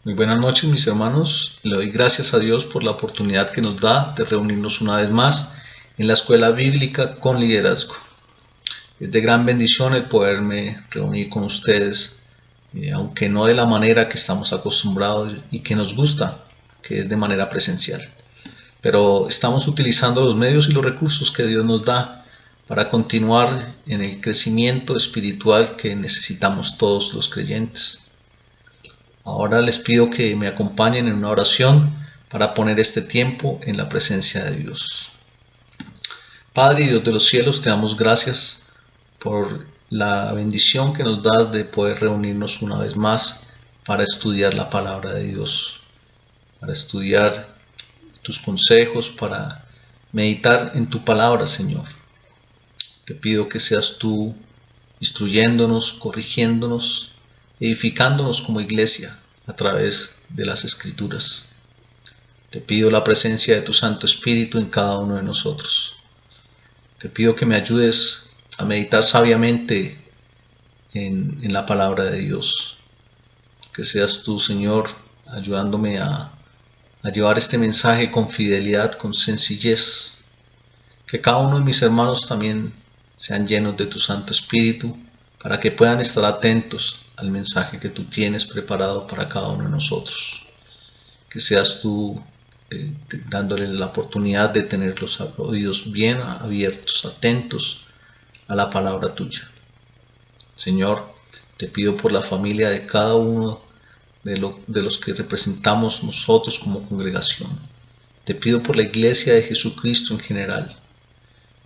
Muy buenas noches, mis hermanos. Le doy gracias a Dios por la oportunidad que nos da de reunirnos una vez más en la escuela bíblica con liderazgo. Es de gran bendición el poderme reunir con ustedes, aunque no de la manera que estamos acostumbrados y que nos gusta, que es de manera presencial. Pero estamos utilizando los medios y los recursos que Dios nos da para continuar en el crecimiento espiritual que necesitamos todos los creyentes. Ahora les pido que me acompañen en una oración para poner este tiempo en la presencia de Dios. Padre y Dios de los cielos, te damos gracias por la bendición que nos das de poder reunirnos una vez más para estudiar la palabra de Dios, para estudiar tus consejos, para meditar en tu palabra, Señor. Te pido que seas tú instruyéndonos, corrigiéndonos, edificándonos como iglesia a través de las Escrituras. Te pido la presencia de tu Santo Espíritu en cada uno de nosotros. Te pido que me ayudes a meditar sabiamente en la palabra de Dios. Que seas tú, Señor, ayudándome a llevar este mensaje con fidelidad, con sencillez. Que cada uno de mis hermanos también sean llenos de tu Santo Espíritu para que puedan estar atentos al mensaje que tú tienes preparado para cada uno de nosotros. Que seas tú dándoles la oportunidad de tener los oídos bien abiertos, atentos a la palabra tuya. Señor, te pido por la familia de cada uno de los que representamos nosotros como congregación. Te pido por la iglesia de Jesucristo en general.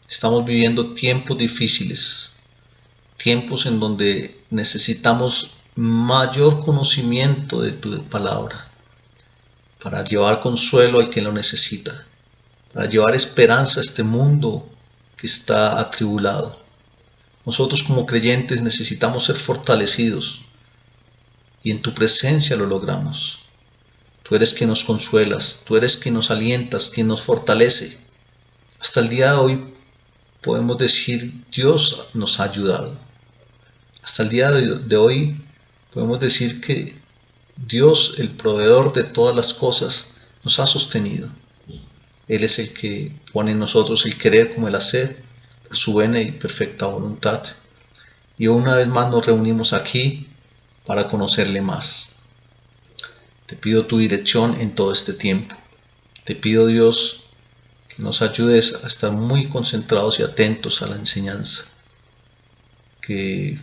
Estamos viviendo tiempos difíciles, tiempos en donde necesitamos mayor conocimiento de tu palabra para llevar consuelo al que lo necesita, para llevar esperanza a este mundo que está atribulado. Nosotros como creyentes necesitamos ser fortalecidos y en tu presencia lo logramos. Tú eres quien nos consuelas, tú eres quien nos alientas, quien nos fortalece. Hasta el día de hoy podemos decir Dios nos ha ayudado. Hasta el día de hoy podemos decir que Dios, el proveedor de todas las cosas, nos ha sostenido. Él es el que pone en nosotros el querer como el hacer, por su buena y perfecta voluntad. Y una vez más nos reunimos aquí para conocerle más. Te pido tu dirección en todo este tiempo. Te pido, Dios, que nos ayudes a estar muy concentrados y atentos a la enseñanza. Que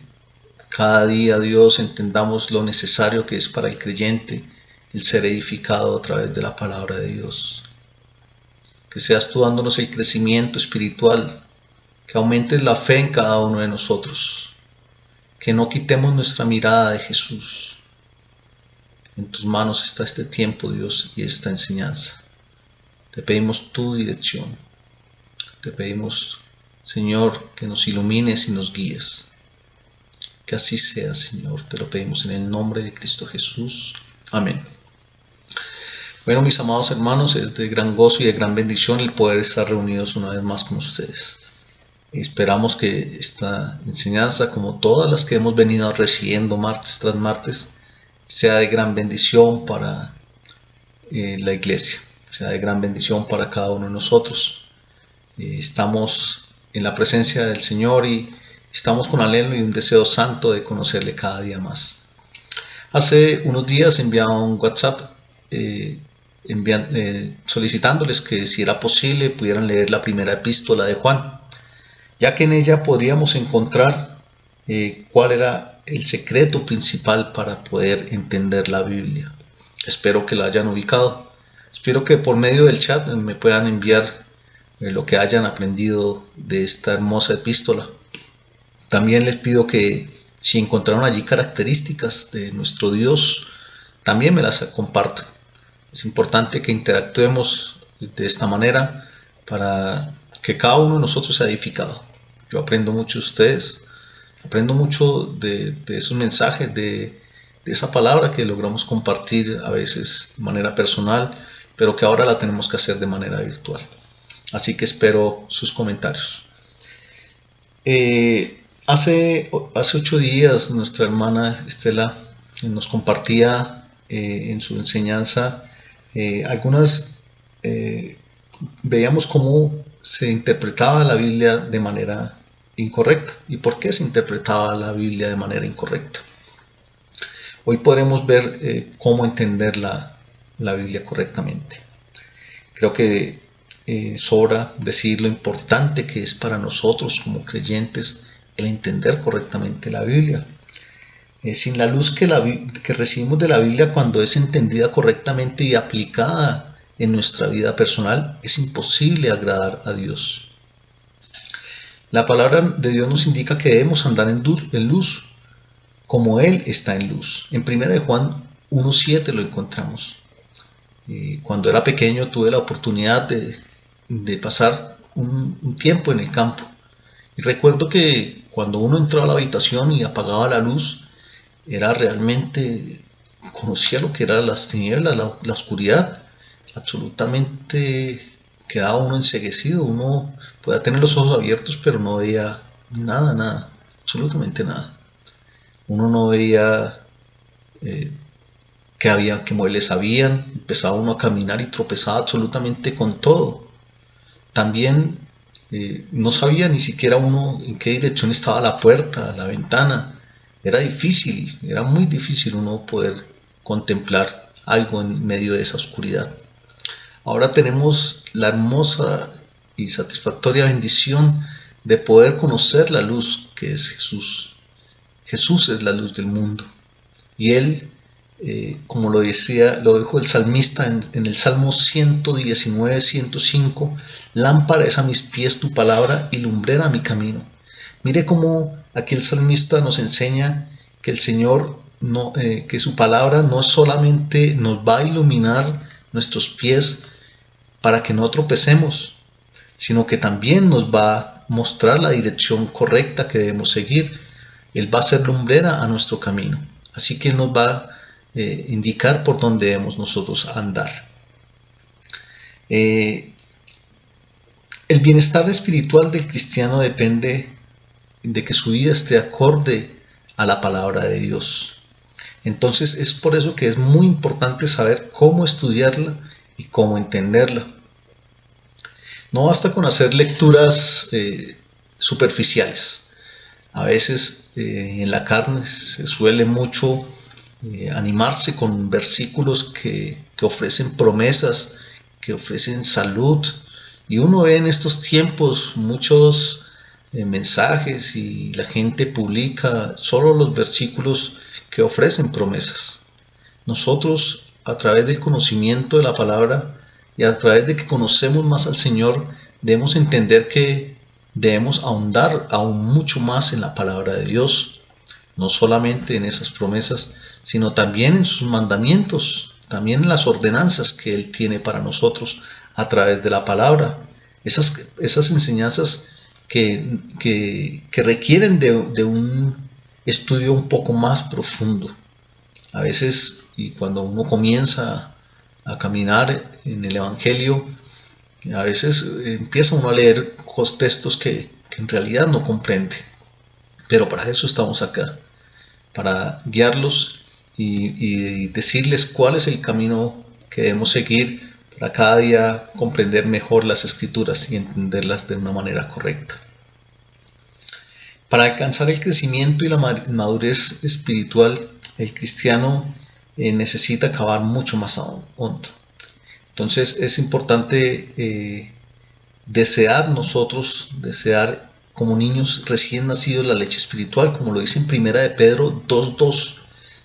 cada día, Dios, entendamos lo necesario que es para el creyente el ser edificado a través de la palabra de Dios. Que seas tú dándonos el crecimiento espiritual, que aumentes la fe en cada uno de nosotros, que no quitemos nuestra mirada de Jesús. En tus manos está este tiempo, Dios, y esta enseñanza. Te pedimos tu dirección. Te pedimos, Señor, que nos ilumines y nos guíes. Que así sea, Señor. Te lo pedimos en el nombre de Cristo Jesús. Amén. Bueno, mis amados hermanos, es de gran gozo y de gran bendición el poder estar reunidos una vez más con ustedes. Esperamos que esta enseñanza, como todas las que hemos venido recibiendo martes tras martes, sea de gran bendición para la iglesia, sea de gran bendición para cada uno de nosotros. Estamos en la presencia del Señor y estamos con anhelo y un deseo santo de conocerle cada día más. Hace unos días enviaba un WhatsApp solicitándoles que si era posible pudieran leer la primera epístola de Juan, ya que en ella podríamos encontrar cuál era el secreto principal para poder entender la Biblia. Espero que la hayan ubicado. Espero que por medio del chat me puedan enviar lo que hayan aprendido de esta hermosa epístola. También les pido que si encontraron allí características de nuestro Dios, también me las compartan. Es importante que interactuemos de esta manera para que cada uno de nosotros sea edificado. Yo aprendo mucho de ustedes, aprendo mucho de esos mensajes, de esa palabra que logramos compartir a veces de manera personal, pero que ahora la tenemos que hacer de manera virtual. Así que espero sus comentarios. Hace 8 días nuestra hermana Estela nos compartía en su enseñanza, algunas veíamos cómo se interpretaba la Biblia de manera incorrecta y por qué se interpretaba la Biblia de manera incorrecta. Hoy podremos ver cómo entender la Biblia correctamente. Creo que sobra decir lo importante que es para nosotros como creyentes el entender correctamente la Biblia. Sin la luz que recibimos de la Biblia cuando es entendida correctamente y aplicada en nuestra vida personal, es imposible agradar a Dios. La palabra de Dios nos indica que debemos andar en luz, como Él está en luz. En 1 Juan 1:7 lo encontramos. Cuando era pequeño tuve la oportunidad de pasar un tiempo en el campo. Y recuerdo que cuando uno entraba a la habitación y apagaba la luz, era realmente, conocía lo que eran las tinieblas, la oscuridad. Absolutamente quedaba uno enceguecido. Uno podía tener los ojos abiertos, pero no veía nada, absolutamente nada. Uno no veía qué muebles habían, empezaba uno a caminar y tropezaba absolutamente con todo. También no sabía ni siquiera uno en qué dirección estaba la puerta, la ventana. Era difícil, era muy difícil uno poder contemplar algo en medio de esa oscuridad. Ahora tenemos la hermosa y satisfactoria bendición de poder conocer la luz que es Jesús. Jesús es la luz del mundo. Y Él, como lo dijo el salmista en el Salmo 119, 105, lámpara es a mis pies tu palabra y lumbrera a mi camino. Mire cómo aquí el salmista nos enseña que el Señor, que su palabra no solamente nos va a iluminar nuestros pies para que no tropecemos, sino que también nos va a mostrar la dirección correcta que debemos seguir. Él va a ser lumbrera a nuestro camino. Así que Él nos va a indicar por dónde debemos nosotros andar. El bienestar espiritual del cristiano depende de que su vida esté acorde a la palabra de Dios. Entonces es por eso que es muy importante saber cómo estudiarla y cómo entenderla. No basta con hacer lecturas superficiales. A veces en la carne se suele mucho animarse con versículos que ofrecen promesas, que ofrecen salud. Y uno ve en estos tiempos muchos mensajes y la gente publica solo los versículos que ofrecen promesas. Nosotros, a través del conocimiento de la palabra y a través de que conocemos más al Señor, debemos entender que debemos ahondar aún mucho más en la palabra de Dios, no solamente en esas promesas, sino también en sus mandamientos, también en las ordenanzas que Él tiene para nosotros a través de la palabra. Esas enseñanzas que requieren de un estudio un poco más profundo. A veces, y cuando uno comienza a caminar en el Evangelio, a veces empieza uno a leer textos que en realidad no comprende. Pero para eso estamos acá, para guiarlos y decirles cuál es el camino que debemos seguir para cada día comprender mejor las Escrituras y entenderlas de una manera correcta. Para alcanzar el crecimiento y la madurez espiritual, el cristiano necesita cavar mucho más hondo. Entonces es importante desear como niños recién nacidos la leche espiritual, como lo dice en 1 de Pedro 2:2.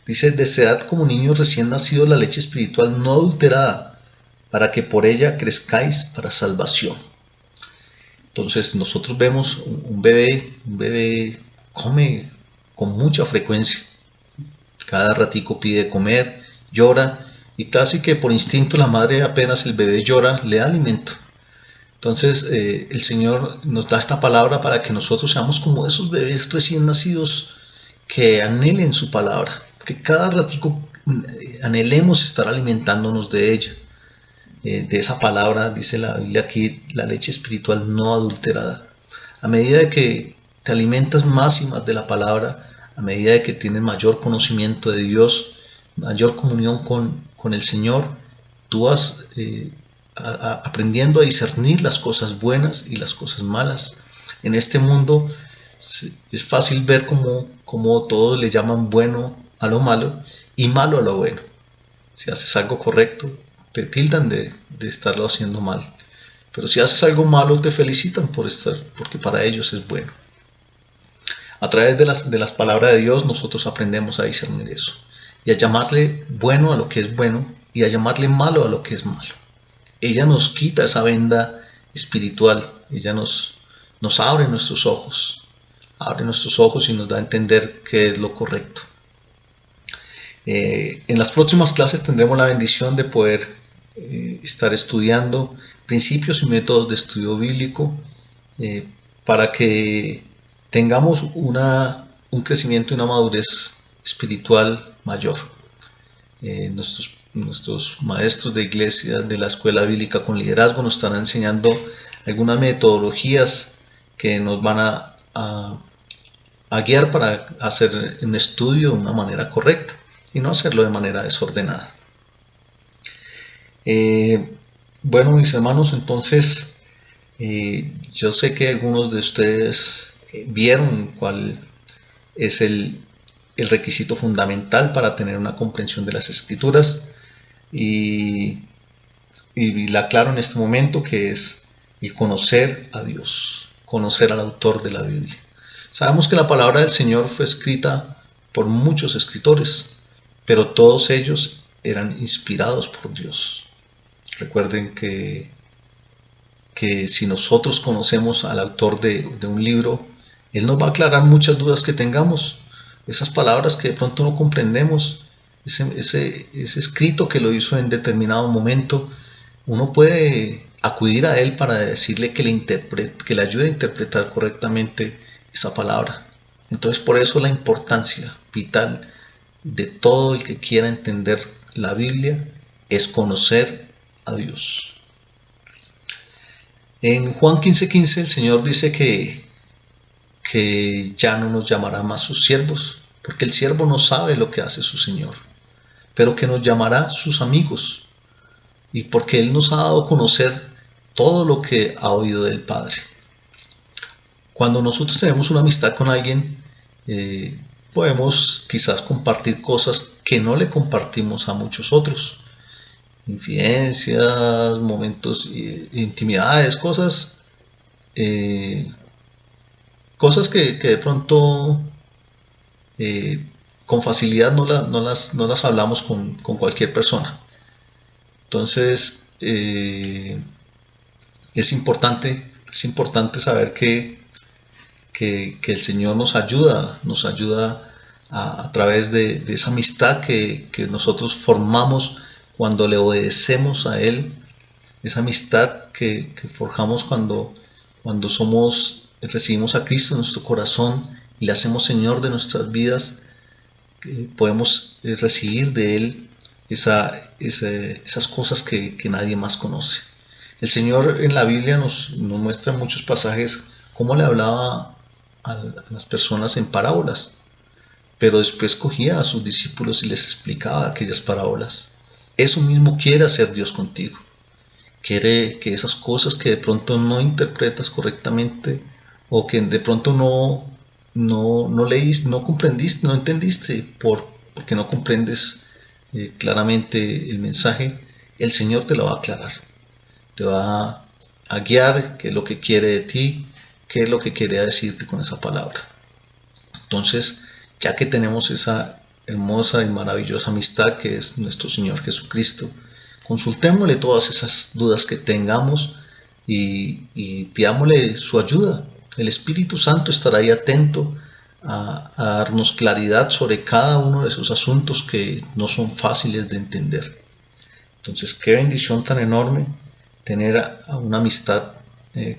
Dice: desead como niños recién nacidos la leche espiritual no adulterada, para que por ella crezcáis para salvación. Entonces nosotros vemos un bebé come con mucha frecuencia. Cada ratico pide comer, llora, y casi que por instinto la madre, apenas el bebé llora, le da alimento. Entonces el Señor nos da esta palabra para que nosotros seamos como esos bebés recién nacidos que anhelen su palabra, que cada ratico anhelemos estar alimentándonos de ella, de esa palabra. Dice la Biblia aquí, la leche espiritual no adulterada. A medida de que te alimentas más y más de la palabra, a medida de que tienes mayor conocimiento de Dios, mayor comunión con el Señor, tú vas aprendiendo a discernir las cosas buenas y las cosas malas. En este mundo es fácil ver como todos le llaman bueno a lo malo y malo a lo bueno. Si haces algo correcto, te tildan de estarlo haciendo mal. Pero si haces algo malo, te felicitan porque para ellos es bueno. A través de las palabras de Dios, nosotros aprendemos a discernir eso. Y a llamarle bueno a lo que es bueno y a llamarle malo a lo que es malo. Ella nos quita esa venda espiritual. Ella nos abre nuestros ojos. Abre nuestros ojos y nos da a entender qué es lo correcto. En las próximas clases tendremos la bendición de poder estar estudiando principios y métodos de estudio bíblico para que tengamos un crecimiento y una madurez espiritual mayor. Nuestros maestros de iglesia de la escuela bíblica con liderazgo nos estarán enseñando algunas metodologías que nos van a guiar para hacer un estudio de una manera correcta y no hacerlo de manera desordenada. Bueno, mis hermanos, entonces yo sé que algunos de ustedes vieron cuál es el requisito fundamental para tener una comprensión de las Escrituras y la aclaro en este momento, que es el conocer a Dios, conocer al autor de la Biblia. Sabemos que la palabra del Señor fue escrita por muchos escritores, pero todos ellos eran inspirados por Dios. Recuerden que si nosotros conocemos al autor de un libro, Él nos va a aclarar muchas dudas que tengamos. Esas palabras que de pronto no comprendemos, ese escrito que lo hizo en determinado momento, uno puede acudir a Él para decirle que le ayude a interpretar correctamente esa palabra. Entonces, por eso la importancia vital de todo el que quiera entender la Biblia es conocer a Dios. En Juan 15:15 el Señor dice que ya no nos llamará más sus siervos, porque el siervo no sabe lo que hace su Señor, pero que nos llamará sus amigos, y porque Él nos ha dado a conocer todo lo que ha oído del Padre. Cuando nosotros tenemos una amistad con alguien, podemos quizás compartir cosas que no le compartimos a muchos otros. Infidencias, momentos, intimidades, cosas que de pronto con facilidad no las hablamos con cualquier persona. Entonces es importante saber que el Señor nos ayuda a través de esa amistad que nosotros formamos cuando le obedecemos a Él, esa amistad que forjamos cuando recibimos a Cristo en nuestro corazón y le hacemos Señor de nuestras vidas. Podemos recibir de Él esas cosas que nadie más conoce. El Señor en la Biblia nos muestra en muchos pasajes cómo le hablaba a las personas en parábolas, pero después cogía a sus discípulos y les explicaba aquellas parábolas. Eso mismo quiere hacer Dios contigo. Quiere que esas cosas que de pronto no interpretas correctamente o que de pronto no leíste, no comprendiste, no entendiste porque no comprendes claramente el mensaje, el Señor te lo va a aclarar. Te va a guiar qué es lo que quiere de ti, qué es lo que quiere decirte con esa palabra. Entonces, ya que tenemos esa hermosa y maravillosa amistad que es nuestro Señor Jesucristo, consultémosle todas esas dudas que tengamos y pidámosle su ayuda. El Espíritu Santo estará ahí atento a darnos claridad sobre cada uno de esos asuntos que no son fáciles de entender. Entonces, qué bendición tan enorme tener a una amistad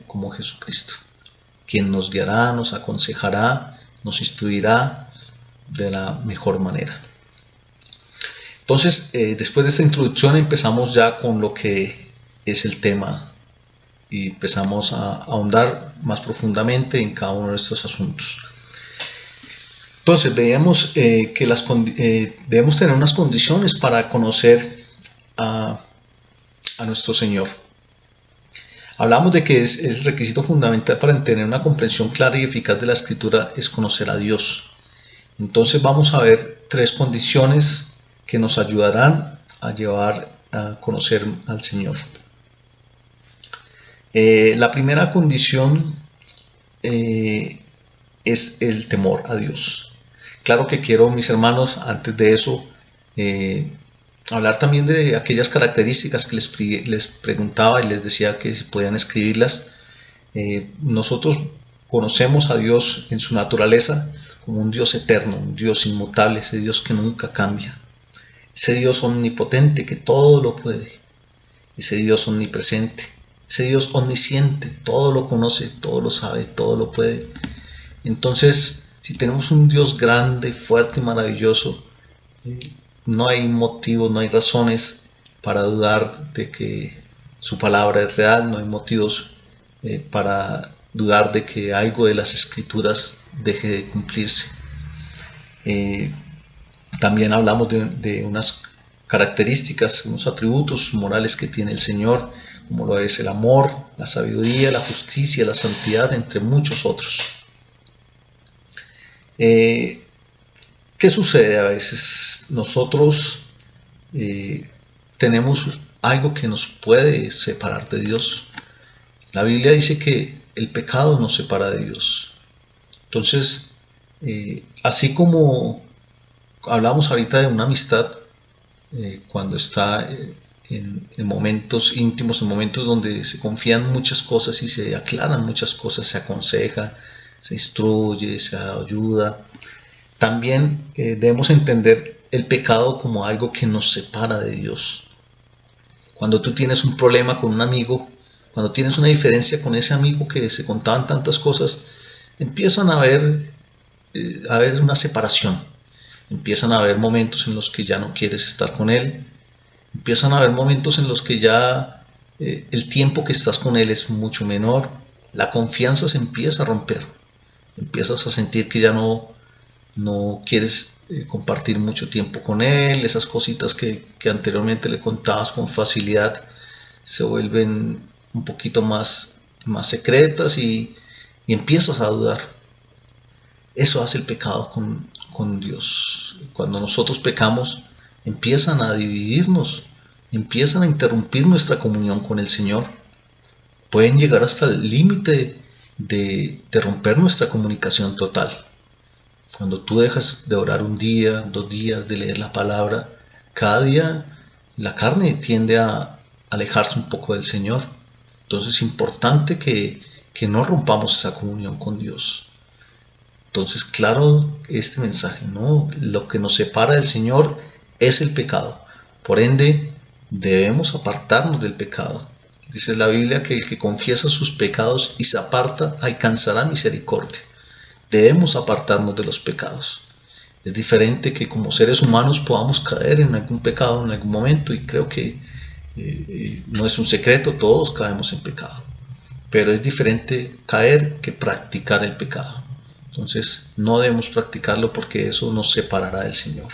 como Jesucristo, quien nos guiará, nos aconsejará, nos instruirá de la mejor manera. Entonces, después de esta introducción empezamos ya con lo que es el tema y empezamos a ahondar más profundamente en cada uno de estos asuntos. Entonces veíamos que debemos tener unas condiciones para conocer a nuestro Señor. Hablamos de que es el requisito fundamental para tener una comprensión clara y eficaz de la Escritura es conocer a Dios. Entonces vamos a ver 3 condiciones que nos ayudarán a llevar a conocer al Señor. La primera condición es el temor a Dios. Claro que quiero, mis hermanos, antes de eso, hablar también de aquellas características que les preguntaba y les decía que si podían escribirlas. Nosotros conocemos a Dios en su naturaleza como un Dios eterno, un Dios inmutable, ese Dios que nunca cambia, ese Dios omnipotente que todo lo puede, ese Dios omnipresente, ese Dios omnisciente, todo lo conoce, todo lo sabe, todo lo puede. Entonces, si tenemos un Dios grande, fuerte y maravilloso, no hay motivos, no hay razones para dudar de que su palabra es real, no hay motivos para dudar de que algo de las escrituras deje de cumplirse. También hablamos de unas características, unos atributos morales que tiene el Señor, como lo es el amor, la sabiduría, la justicia, la santidad, entre muchos otros. ¿Qué sucede? A veces nosotros tenemos algo que nos puede separar de Dios. La Biblia dice que el pecado nos separa de Dios. Entonces, así como hablamos ahorita de una amistad, cuando está en momentos íntimos, en momentos donde se confían muchas cosas y se aclaran muchas cosas, se aconseja, se instruye, se ayuda. También debemos entender el pecado como algo que nos separa de Dios. Cuando tú tienes un problema con un amigo, cuando tienes una diferencia con ese amigo que se contaban tantas cosas, empiezan a haber una separación. Empiezan a haber momentos en los que ya no quieres estar con él. Empiezan a haber momentos en los que ya el tiempo que estás con él es mucho menor. La confianza se empieza a romper. Empiezas a sentir que ya no quieres compartir mucho tiempo con él. Esas cositas que anteriormente le contabas con facilidad se vuelven un poquito más secretas y empiezas a dudar. Eso hace el pecado con Dios. Cuando nosotros pecamos, empiezan a dividirnos, empiezan a interrumpir nuestra comunión con el Señor. Pueden llegar hasta el límite de romper nuestra comunicación total. Cuando tú dejas de orar un día, 2 días, de leer la palabra, cada día la carne tiende a alejarse un poco del Señor. Entonces es importante que no rompamos esa comunión con Dios. Entonces, claro, este mensaje, ¿no? Lo que nos separa del Señor es el pecado. Por ende, debemos apartarnos del pecado. Dice la Biblia que el que confiesa sus pecados y se aparta alcanzará misericordia. Debemos apartarnos de los pecados. Es diferente que como seres humanos podamos caer en algún pecado en algún momento, y creo que no es un secreto, todos caemos en pecado. Pero es diferente caer que practicar el pecado. Entonces no debemos practicarlo porque eso nos separará del Señor.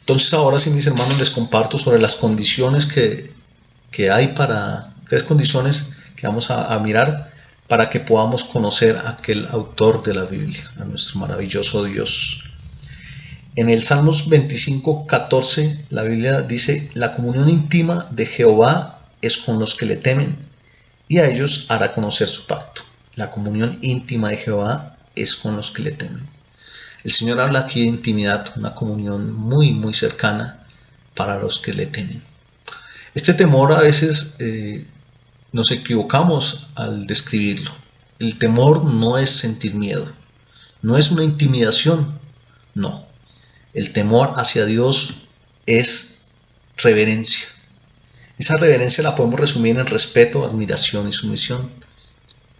Entonces ahora sí, mis hermanos, les comparto sobre las condiciones que hay 3 condiciones que vamos a mirar para que podamos conocer a aquel autor de la Biblia, a nuestro maravilloso Dios. En el Salmos 25:14 la Biblia dice: la comunión íntima de Jehová es con los que le temen, y a ellos hará conocer su pacto. La comunión íntima de Jehová es con los que le temen. El Señor habla aquí de intimidad, una comunión muy, muy cercana para los que le temen. Este temor a veces nos equivocamos al describirlo. El temor no es sentir miedo, no es una intimidación, no. El temor hacia Dios es reverencia. Esa reverencia la podemos resumir en respeto, admiración y sumisión.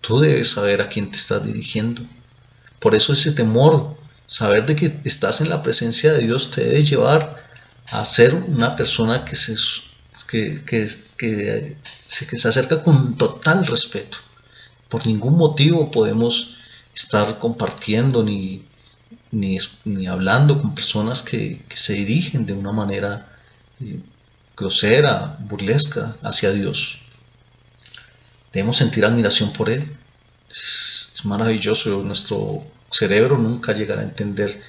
Tú debes saber a quién te estás dirigiendo. Por eso ese temor, saber de que estás en la presencia de Dios, te debe llevar a ser una persona que se acerca con total respeto. Por ningún motivo podemos estar compartiendo ni ni hablando con personas que se dirigen de una manera grosera, burlesca hacia Dios. Debemos sentir admiración por Él. Es maravilloso. Nuestro cerebro nunca llegará a entender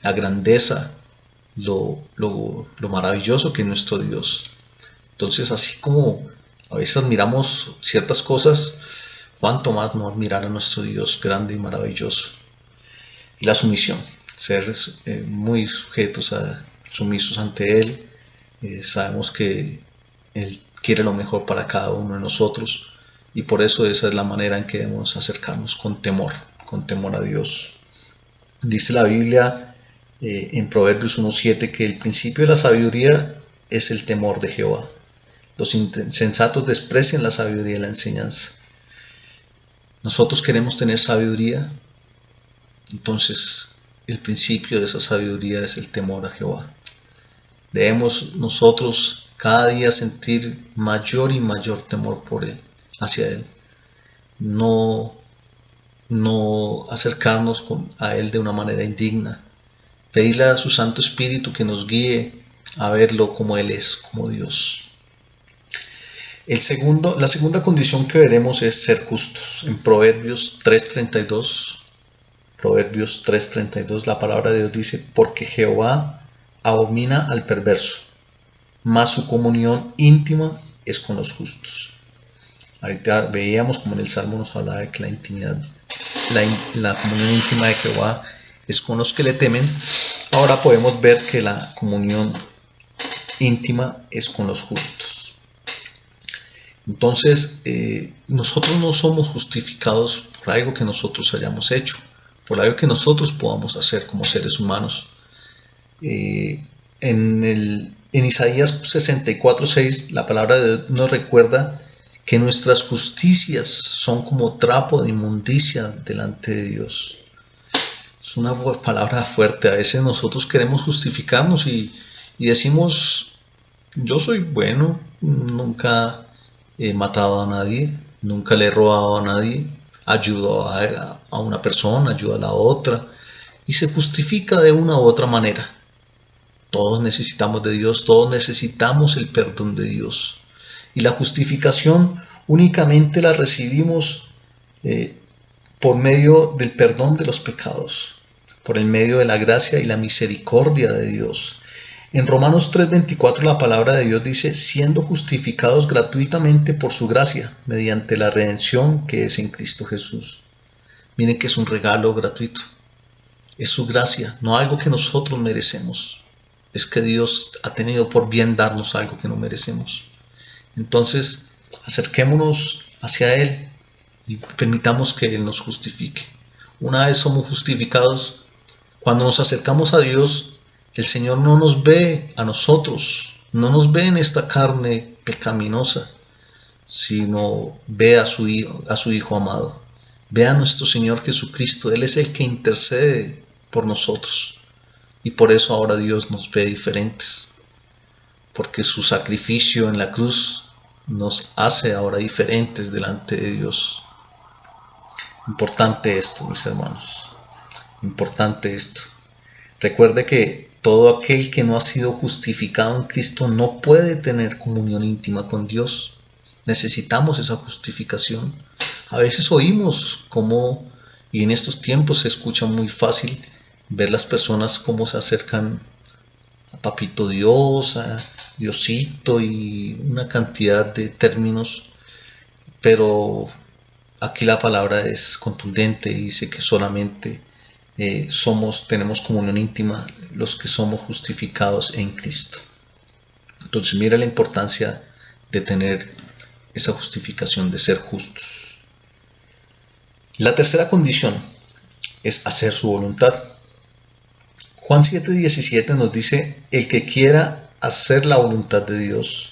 la grandeza, lo maravilloso que es nuestro Dios. Entonces, así como a veces admiramos ciertas cosas, cuánto más no admirar a nuestro Dios grande y maravilloso. Y la sumisión, ser muy sumisos ante Él. Sabemos que Él quiere lo mejor para cada uno de nosotros, y por eso esa es la manera en que debemos acercarnos con temor a Dios. Dice la Biblia en Proverbios 1:7 que el principio de la sabiduría es el temor de Jehová. Los insensatos desprecian la sabiduría y la enseñanza. Nosotros queremos tener sabiduría, entonces el principio de esa sabiduría es el temor a Jehová. Debemos nosotros cada día sentir mayor y mayor temor por Él, hacia Él. No acercarnos a Él de una manera indigna. Pedirle a su Santo Espíritu que nos guíe a verlo como Él es, como Dios. La segunda condición que veremos es ser justos. En Proverbios 3:32, la palabra de Dios dice: porque Jehová abomina al perverso, mas su comunión íntima es con los justos. Ahorita veíamos como en el Salmo nos hablaba de que la comunión íntima de Jehová es con los que le temen. Ahora podemos ver que la comunión íntima es con los justos. Entonces, nosotros no somos justificados por algo que nosotros hayamos hecho, por algo que nosotros podamos hacer como seres humanos. En Isaías 64:6, la palabra de Dios nos recuerda que nuestras justicias son como trapo de inmundicia delante de Dios. Es una palabra fuerte. A veces nosotros queremos justificarnos y decimos: yo soy bueno, nunca he matado a nadie, nunca le he robado a nadie, ayudo a una persona, ayudo a la otra, y se justifica de una u otra manera. Todos necesitamos de Dios, todos necesitamos el perdón de Dios. Y la justificación únicamente la recibimos por medio del perdón de los pecados, por el medio de la gracia y la misericordia de Dios. En Romanos 3:24 la palabra de Dios dice: siendo justificados gratuitamente por su gracia, mediante la redención que es en Cristo Jesús. Miren que es un regalo gratuito. Es su gracia, no algo que nosotros merecemos. Es que Dios ha tenido por bien darnos algo que no merecemos. Entonces, acerquémonos hacia Él y permitamos que Él nos justifique. Una vez somos justificados, cuando nos acercamos a Dios, el Señor no nos ve a nosotros, no nos ve en esta carne pecaminosa, sino ve a su Hijo amado. Ve a nuestro Señor Jesucristo. Él es el que intercede por nosotros. Y por eso ahora Dios nos ve diferentes, porque su sacrificio en la cruz nos hace ahora diferentes delante de Dios. Importante esto, mis hermanos, importante esto. Recuerde que todo aquel que no ha sido justificado en Cristo no puede tener comunión íntima con Dios. Necesitamos esa justificación. A veces oímos cómo, y en estos tiempos se escucha muy fácil ver las personas cómo se acercan a Papito Dios, a Diosito y una cantidad de términos, pero aquí la palabra es contundente y dice que solamente tenemos comunión íntima los que somos justificados en Cristo. Entonces mira la importancia de tener esa justificación, de ser justos. La tercera condición es hacer su voluntad. Juan 7:17 nos dice: el que quiera hacer la voluntad de Dios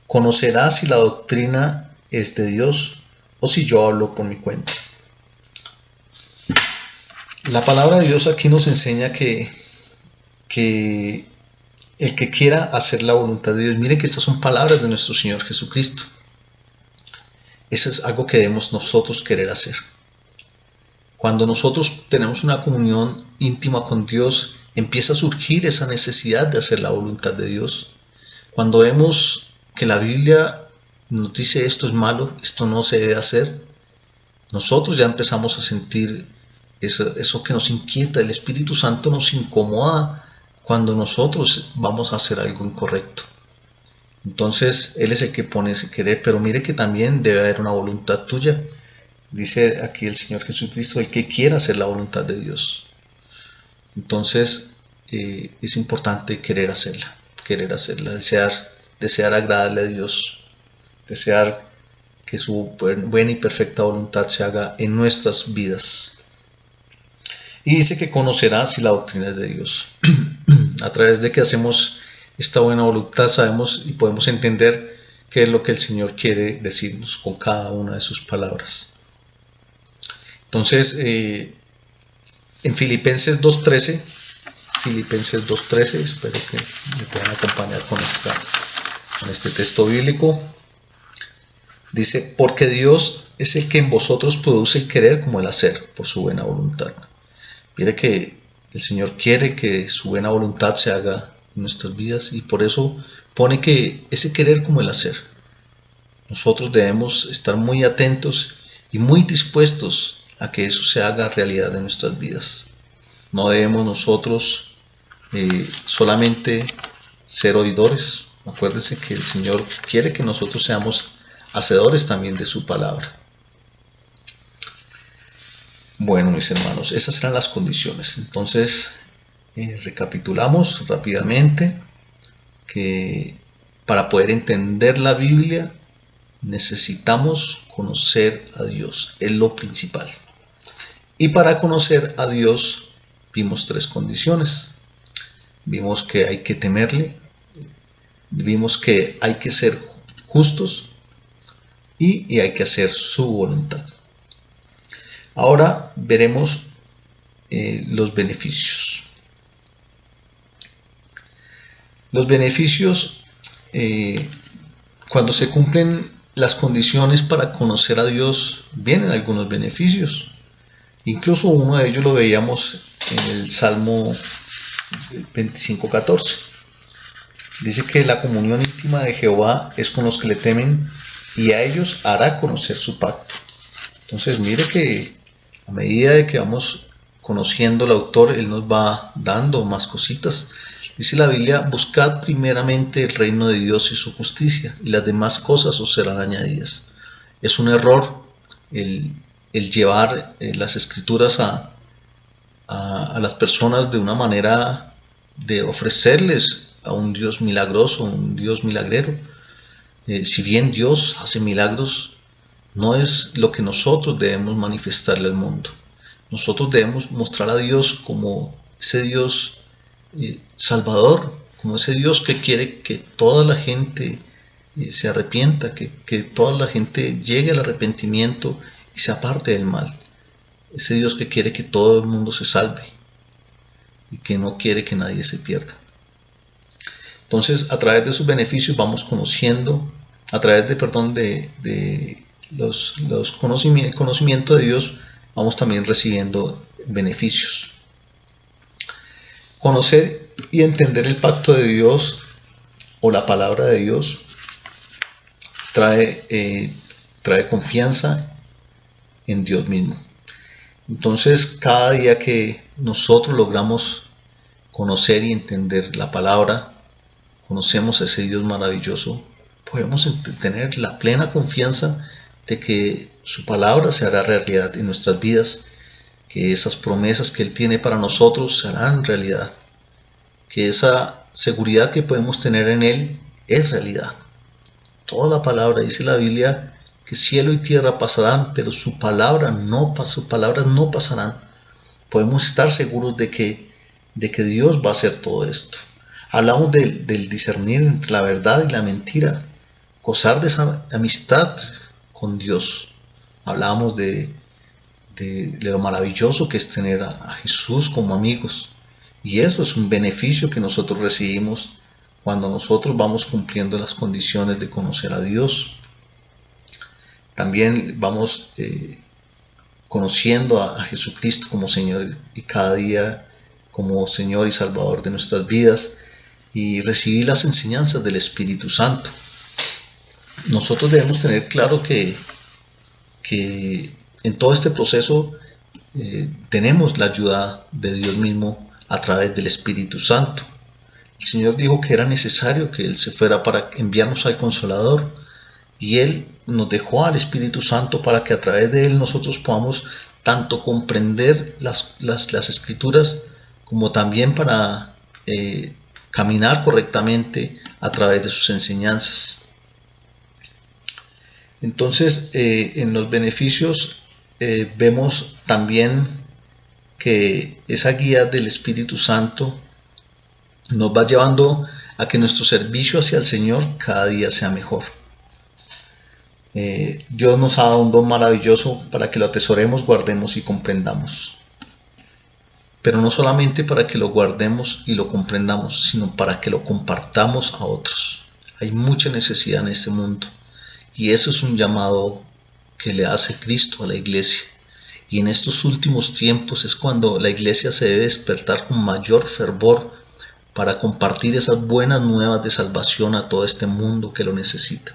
conocerá si la doctrina es de Dios o si yo hablo por mi cuenta. La palabra de Dios aquí nos enseña que el que quiera hacer la voluntad de Dios, miren que estas son palabras de nuestro Señor Jesucristo. Eso es algo que debemos nosotros querer hacer. Cuando nosotros tenemos una comunión íntima con Dios, empieza a surgir esa necesidad de hacer la voluntad de Dios. Cuando vemos que la Biblia nos dice esto es malo, esto no se debe hacer, nosotros ya empezamos a sentir eso que nos inquieta. El Espíritu Santo nos incomoda cuando nosotros vamos a hacer algo incorrecto. Entonces Él es el que pone ese querer, pero mire que también debe haber una voluntad tuya. Dice aquí el Señor Jesucristo, el que quiera hacer la voluntad de Dios. Entonces es importante querer hacerla, desear agradarle a Dios, desear que su buena y perfecta voluntad se haga en nuestras vidas. Y dice que conocerá si la doctrina es de Dios. A través de que hacemos esta buena voluntad sabemos y podemos entender qué es lo que el Señor quiere decirnos con cada una de sus palabras. Entonces, en Filipenses 2.13, espero que me puedan acompañar con este texto bíblico. Dice, porque Dios es el que en vosotros produce el querer como el hacer por su buena voluntad. Mire que el Señor quiere que su buena voluntad se haga en nuestras vidas y por eso pone que ese querer como el hacer. Nosotros debemos estar muy atentos y muy dispuestos a que eso se haga realidad en nuestras vidas. No debemos nosotros solamente ser oidores. Acuérdense que el Señor quiere que nosotros seamos hacedores también de su palabra. Bueno, mis hermanos, esas serán las condiciones. Entonces, recapitulamos rápidamente que para poder entender la Biblia necesitamos conocer a Dios, es lo principal. Y para conocer a Dios vimos 3 condiciones. Vimos que hay que temerle, vimos que hay que ser justos y hay que hacer su voluntad. Ahora veremos los beneficios. Los beneficios, cuando se cumplen las condiciones para conocer a Dios, vienen algunos beneficios. Incluso uno de ellos lo veíamos en el Salmo 25:14. Dice que la comunión íntima de Jehová es con los que le temen y a ellos hará conocer su pacto. Entonces mire que a medida de que vamos conociendo al autor, él nos va dando más cositas. Dice la Biblia, buscad primeramente el reino de Dios y su justicia, y las demás cosas os serán añadidas. Es un error el llevar las escrituras a las personas de una manera de ofrecerles a un Dios milagroso, un Dios milagrero. Si bien Dios hace milagros, no es lo que nosotros debemos manifestarle al mundo. Nosotros debemos mostrar a Dios como ese Dios salvador, como ese Dios que quiere que toda la gente se arrepienta, que toda la gente llegue al arrepentimiento y se aparte del mal. Ese Dios que quiere que todo el mundo se salve y que no quiere que nadie se pierda. Entonces, a través de sus beneficios vamos conociendo, a través de los conocimiento de Dios, vamos también recibiendo beneficios. Conocer y entender el pacto de Dios o la palabra de Dios trae confianza en Dios mismo. Entonces, cada día que nosotros logramos conocer y entender la palabra, conocemos a ese Dios maravilloso, podemos tener la plena confianza de que su palabra se hará realidad en nuestras vidas, que esas promesas que Él tiene para nosotros se harán realidad, que esa seguridad que podemos tener en Él es realidad. Toda la palabra, dice la Biblia, que cielo y tierra pasarán, pero sus palabras no pasarán. Podemos estar seguros de que Dios va a hacer todo esto. Hablamos del discernir entre la verdad y la mentira, gozar de esa amistad con Dios. Hablamos de lo maravilloso que es tener a Jesús como amigos. Y eso es un beneficio que nosotros recibimos cuando nosotros vamos cumpliendo las condiciones de conocer a Dios. También vamos conociendo a Jesucristo como Señor y cada día como Señor y Salvador de nuestras vidas, y recibir las enseñanzas del Espíritu Santo. Nosotros debemos tener claro que en todo este proceso tenemos la ayuda de Dios mismo a través del Espíritu Santo. El Señor dijo que era necesario que Él se fuera para enviarnos al Consolador, y Él nos dejó al Espíritu Santo para que a través de Él nosotros podamos tanto comprender las Escrituras como también para caminar correctamente a través de sus enseñanzas. Entonces, en los beneficios vemos también que esa guía del Espíritu Santo nos va llevando a que nuestro servicio hacia el Señor cada día sea mejor. Dios nos ha dado un don maravilloso para que lo atesoremos, guardemos y comprendamos. Pero no solamente para que lo guardemos y lo comprendamos, sino para que lo compartamos a otros. Hay mucha necesidad en este mundo, y eso es un llamado que le hace Cristo a la iglesia. Y en estos últimos tiempos es cuando la iglesia se debe despertar con mayor fervor para compartir esas buenas nuevas de salvación a todo este mundo que lo necesita.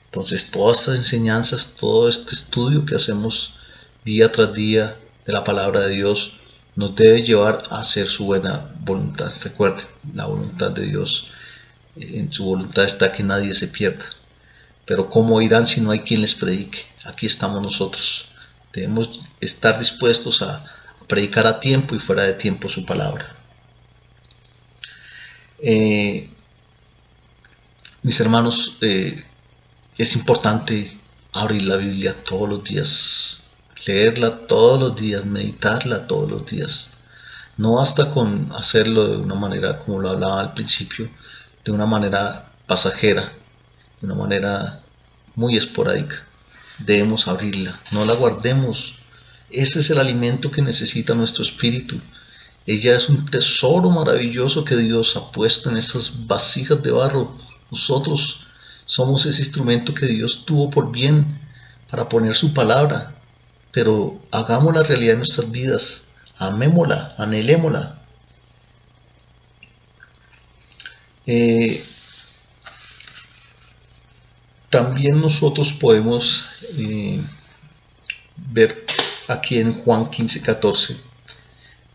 Entonces, todas estas enseñanzas, todo este estudio que hacemos día tras día de la palabra de Dios, nos debe llevar a hacer su buena voluntad. Recuerden, la voluntad de Dios, en su voluntad está que nadie se pierda. Pero ¿cómo irán si no hay quien les predique? Aquí estamos nosotros. Debemos estar dispuestos a predicar a tiempo y fuera de tiempo su palabra. Mis hermanos, es importante abrir la Biblia todos los días, leerla todos los días, meditarla todos los días. No basta con hacerlo de una manera, como lo hablaba al principio, de una manera pasajera, de una manera muy esporádica. Debemos abrirla, no la guardemos. Ese es el alimento que necesita nuestro espíritu. Ella es un tesoro maravilloso que Dios ha puesto en estas vasijas de barro. Nosotros somos ese instrumento que Dios tuvo por bien para poner su palabra, pero hagámosla realidad en nuestras vidas, amémosla, anhelémosla. También nosotros podemos ver aquí en Juan 15:14,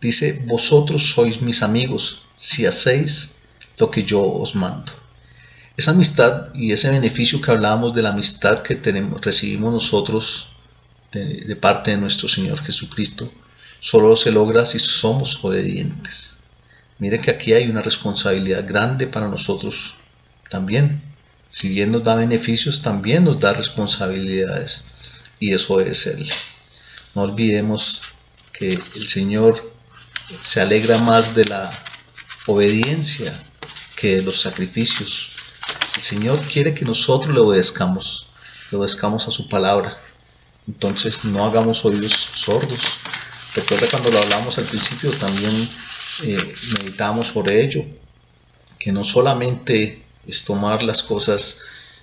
dice: vosotros sois mis amigos si hacéis lo que yo os mando. Esa amistad y ese beneficio que hablábamos de la amistad que recibimos nosotros de parte de nuestro Señor Jesucristo, solo se logra si somos obedientes. Miren que aquí hay una responsabilidad grande para nosotros también. Si bien nos da beneficios, también nos da responsabilidades, y eso es Él. No olvidemos que el Señor se alegra más de la obediencia que de los sacrificios. El Señor quiere que nosotros le obedezcamos a su palabra. Entonces no hagamos oídos sordos. Recuerda cuando lo hablamos al principio, también meditamos sobre ello, que no solamente es tomar las cosas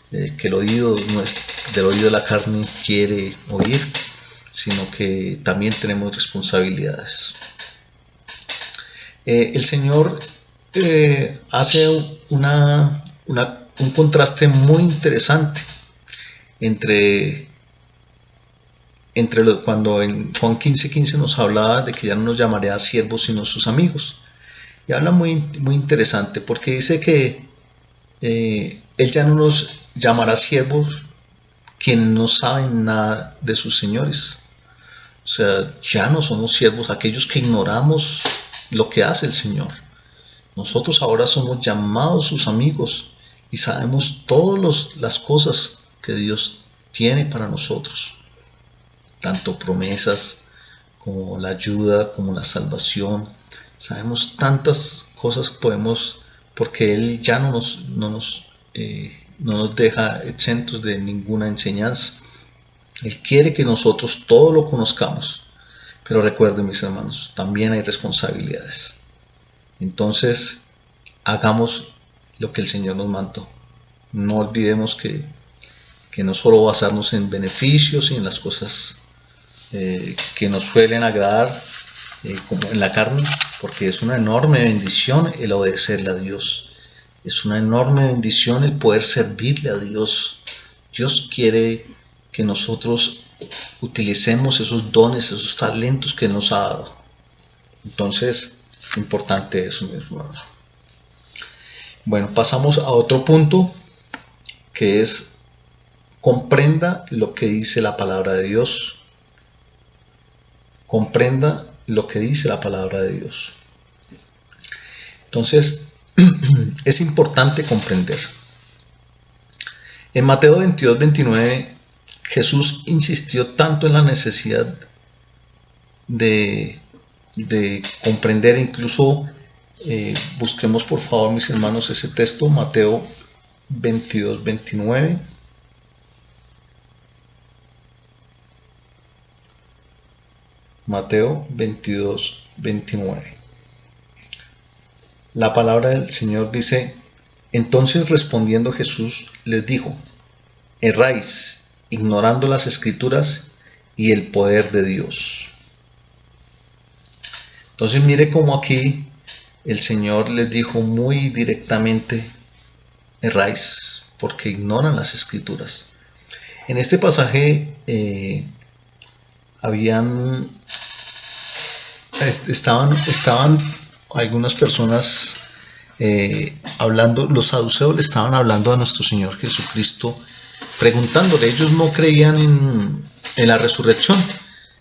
que del oído de la carne quiere oír, sino que también tenemos responsabilidades. El Señor hace un contraste muy interesante entre cuando en Juan 15:15 nos hablaba de que ya no nos llamaría siervos sino sus amigos. Y habla muy, muy interesante, porque dice que Él ya no nos llamará siervos quienes no saben nada de sus señores. O sea, ya no somos siervos aquellos que ignoramos lo que hace el Señor. Nosotros ahora somos llamados sus amigos y sabemos todas las cosas que Dios tiene para nosotros, tanto promesas como la ayuda, como la salvación. Sabemos tantas cosas que podemos, porque Él ya no nos deja exentos de ninguna enseñanza. Él quiere que nosotros todo lo conozcamos. Pero recuerden, mis hermanos, también hay responsabilidades. Entonces, hagamos lo que el Señor nos mandó. No olvidemos que no solo basarnos en beneficios y en las cosas que nos suelen agradar como en la carne, porque es una enorme bendición el obedecerle a Dios. Es una enorme bendición el poder servirle a Dios. Dios quiere que nosotros utilicemos esos dones, esos talentos que nos ha dado. Entonces, importante eso, mis hermanos. Bueno, pasamos a otro punto, que es comprenda lo que dice la palabra de Dios. Comprenda lo que dice la palabra de Dios. Entonces, es importante comprender. En Mateo 22-29, Jesús insistió tanto en la necesidad de comprender, incluso busquemos por favor, mis hermanos, ese texto, Mateo 22-29. Mateo 22-29. La palabra del Señor dice: entonces respondiendo Jesús les dijo: erráis, ignorando las Escrituras y el poder de Dios. Entonces mire cómo aquí el Señor les dijo muy directamente: erráis, porque ignoran las Escrituras. En este pasaje estaban algunas personas hablando, los saduceos le estaban hablando a nuestro Señor Jesucristo, preguntándole. Ellos no creían en la resurrección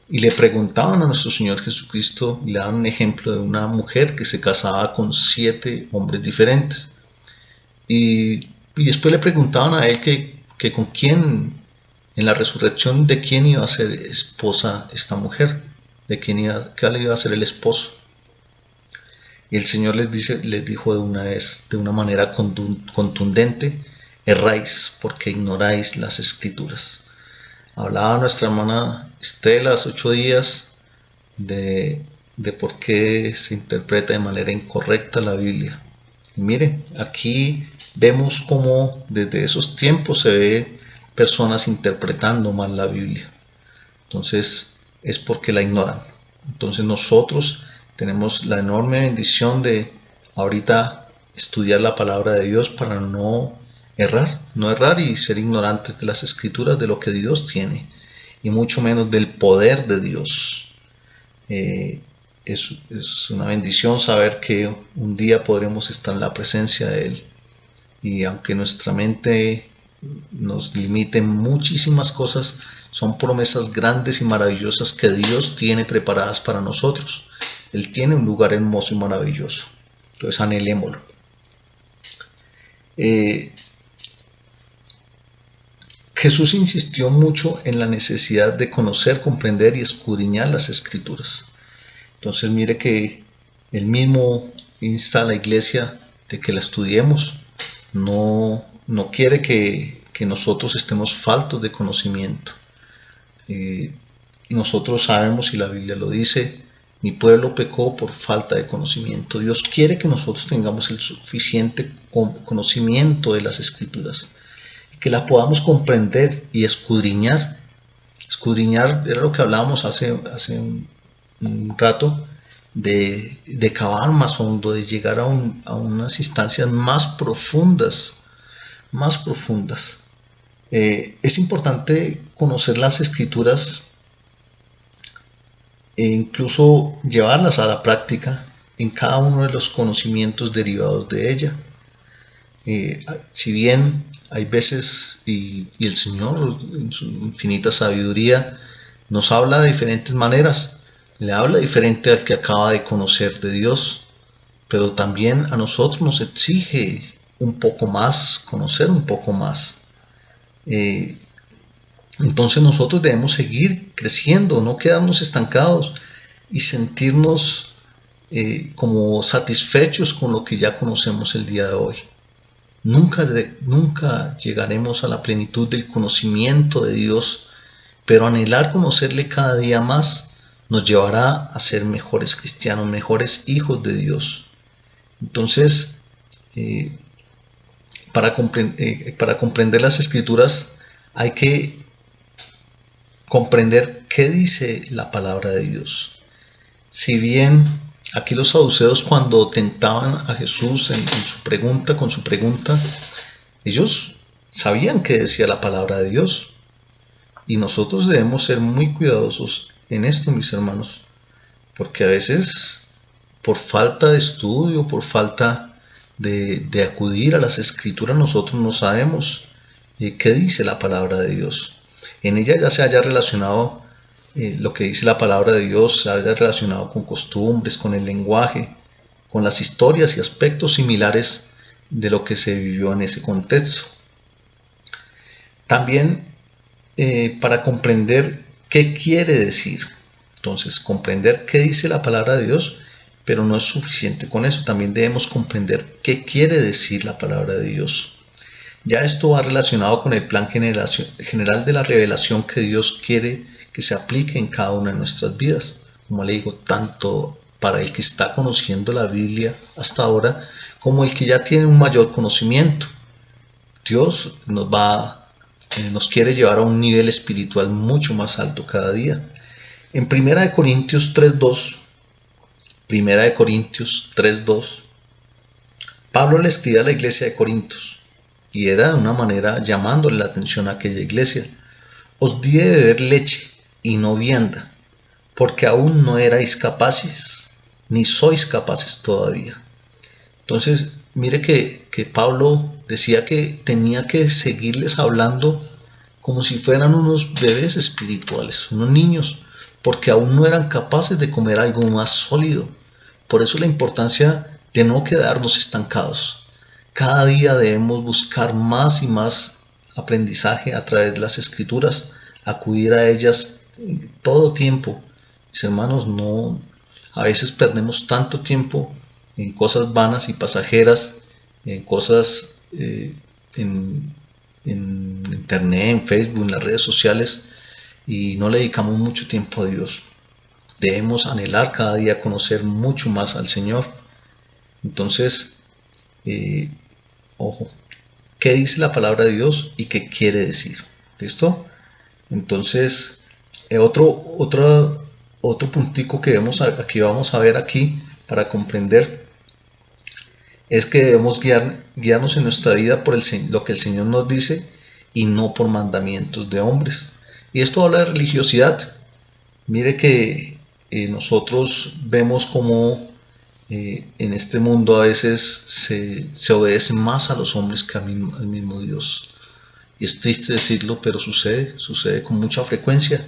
y le preguntaban a nuestro Señor Jesucristo, le daban un ejemplo de una mujer que se casaba con 7 hombres diferentes y después le preguntaban a él que con quién, en la resurrección, de quién iba a ser esposa esta mujer, de quién le iba a ser el esposo. Y el Señor les dijo de una manera contundente: erráis, porque ignoráis las Escrituras. Hablaba nuestra hermana Estela hace 8 días de por qué se interpreta de manera incorrecta la Biblia. Y mire, aquí vemos cómo desde esos tiempos se ve personas interpretando mal la Biblia. Entonces es porque la ignoran. Entonces nosotros tenemos la enorme bendición de ahorita estudiar la palabra de Dios para no errar y ser ignorantes de las Escrituras, de lo que Dios tiene, y mucho menos del poder de Dios. Es una bendición saber que un día podremos estar en la presencia de Él, y aunque nuestra mente nos limite en muchísimas cosas, son promesas grandes y maravillosas que Dios tiene preparadas para nosotros. Él tiene un lugar hermoso y maravilloso. Entonces anhelémoslo. Jesús insistió mucho en la necesidad de conocer, comprender y escudriñar las Escrituras. Entonces mire que Él mismo insta a la iglesia de que la estudiemos. No quiere que nosotros estemos faltos de conocimiento. Nosotros sabemos, y la Biblia lo dice: mi pueblo pecó por falta de conocimiento. Dios quiere que nosotros tengamos el suficiente conocimiento de las Escrituras, que la podamos comprender y escudriñar. Escudriñar era lo que hablábamos hace un rato, de cavar más hondo, de llegar a unas instancias más profundas. Es importante conocer las Escrituras e incluso llevarlas a la práctica en cada uno de los conocimientos derivados de ella. Si bien hay veces, y el Señor en su infinita sabiduría nos habla de diferentes maneras, le habla diferente al que acaba de conocer de Dios, pero también a nosotros nos exige un poco más, conocer un poco más. Entonces nosotros debemos seguir creciendo, no quedarnos estancados y sentirnos como satisfechos con lo que ya conocemos el día de hoy. Nunca llegaremos a la plenitud del conocimiento de Dios, pero anhelar conocerle cada día más nos llevará a ser mejores cristianos, mejores hijos de Dios. Entonces, para comprender las Escrituras hay que comprender qué dice la palabra de Dios. Si bien aquí los saduceos, cuando tentaban a Jesús con su pregunta, ellos sabían qué decía la palabra de Dios. Y nosotros debemos ser muy cuidadosos en esto, mis hermanos, porque a veces por falta de estudio, por falta de acudir a las escrituras, nosotros no sabemos qué dice la palabra de Dios. En ella ya se haya relacionado lo que dice la palabra de Dios, se haya relacionado con costumbres, con el lenguaje, con las historias y aspectos similares de lo que se vivió en ese contexto. También para comprender qué quiere decir. Entonces, comprender qué dice la palabra de Dios, pero no es suficiente con eso. También debemos comprender qué quiere decir la palabra de Dios. Ya esto va relacionado con el plan general de la revelación que Dios quiere que se aplique en cada una de nuestras vidas. Como le digo, tanto para el que está conociendo la Biblia hasta ahora, como el que ya tiene un mayor conocimiento. Dios nos quiere llevar a un nivel espiritual mucho más alto cada día. En 1 Corintios 3.2, Pablo le escribe a la iglesia de Corintios, y era de una manera llamándole la atención a aquella iglesia. Os di de beber leche y no vianda, porque aún no erais capaces, ni sois capaces todavía. Entonces, mire que Pablo decía que tenía que seguirles hablando como si fueran unos bebés espirituales, unos niños, porque aún no eran capaces de comer algo más sólido. Por eso la importancia de no quedarnos estancados. Cada día debemos buscar más y más aprendizaje a través de las escrituras, acudir a ellas todo tiempo. Mis hermanos, a veces perdemos tanto tiempo en cosas vanas y pasajeras, en cosas en internet, en Facebook, en las redes sociales, y no le dedicamos mucho tiempo a Dios. Debemos anhelar cada día conocer mucho más al Señor. Entonces, ojo, ¿qué dice la palabra de Dios y qué quiere decir? ¿Listo? Entonces, otro puntico que vamos a ver aquí para comprender es que debemos guiarnos en nuestra vida por lo que el Señor nos dice y no por mandamientos de hombres. Y esto habla de religiosidad. Mire que nosotros vemos como en este mundo a veces se obedece más a los hombres que al mismo Dios. Y es triste decirlo, pero sucede con mucha frecuencia.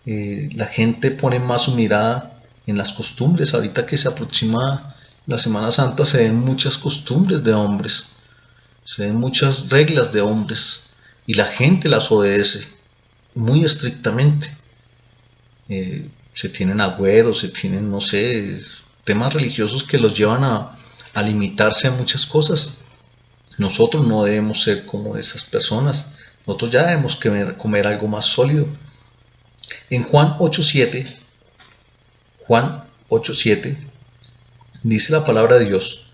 La gente pone más su mirada en las costumbres. Ahorita que se aproxima la Semana Santa, se ven muchas costumbres de hombres, se ven muchas reglas de hombres, y la gente las obedece muy estrictamente. Se tienen agüeros, se tienen, no sé, temas religiosos que los llevan a limitarse a muchas cosas. Nosotros no debemos ser como esas personas. Nosotros ya debemos comer algo más sólido. En Juan 8.7 dice la palabra de Dios: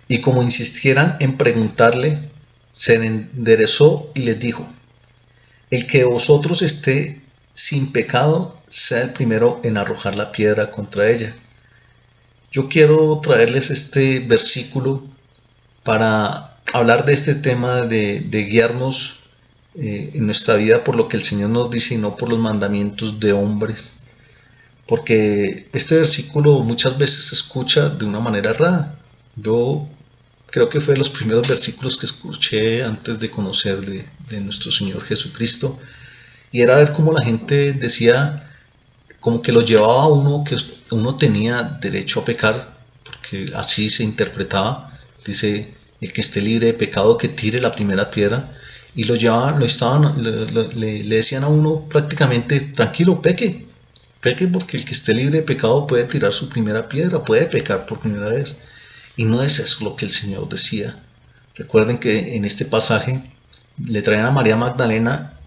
y como insistieran en preguntarle, se enderezó y les dijo: el que de vosotros esté sin pecado, sea el primero en arrojar la piedra contra ella. Yo quiero traerles este versículo para hablar de este tema de guiarnos en nuestra vida por lo que el Señor nos dice y no por los mandamientos de hombres. Porque este versículo muchas veces se escucha de una manera errada. Yo creo que fue de los primeros versículos que escuché antes de conocer de nuestro Señor Jesucristo. Y era ver cómo la gente decía, como que lo llevaba a uno, que uno tenía derecho a pecar, porque así se interpretaba. Dice: el que esté libre de pecado, que tire la primera piedra. Y le decían a uno prácticamente: tranquilo, peque porque el que esté libre de pecado puede tirar su primera piedra, puede pecar por primera vez. Y no es eso lo que el Señor decía. Recuerden que en este pasaje le traían a María Magdalena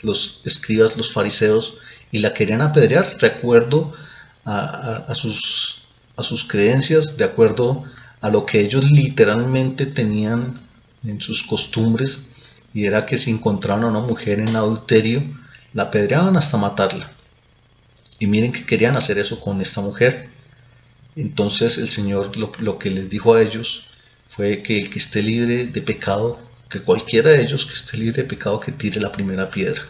los escribas, los fariseos, y la querían apedrear de acuerdo a sus creencias, de acuerdo a lo que ellos literalmente tenían en sus costumbres, y era que si encontraban a una mujer en adulterio, la apedreaban hasta matarla. Y miren que querían hacer eso con esta mujer. Entonces el Señor lo que les dijo a ellos fue que el que esté libre de pecado, que cualquiera de ellos que esté libre de pecado, que tire la primera piedra.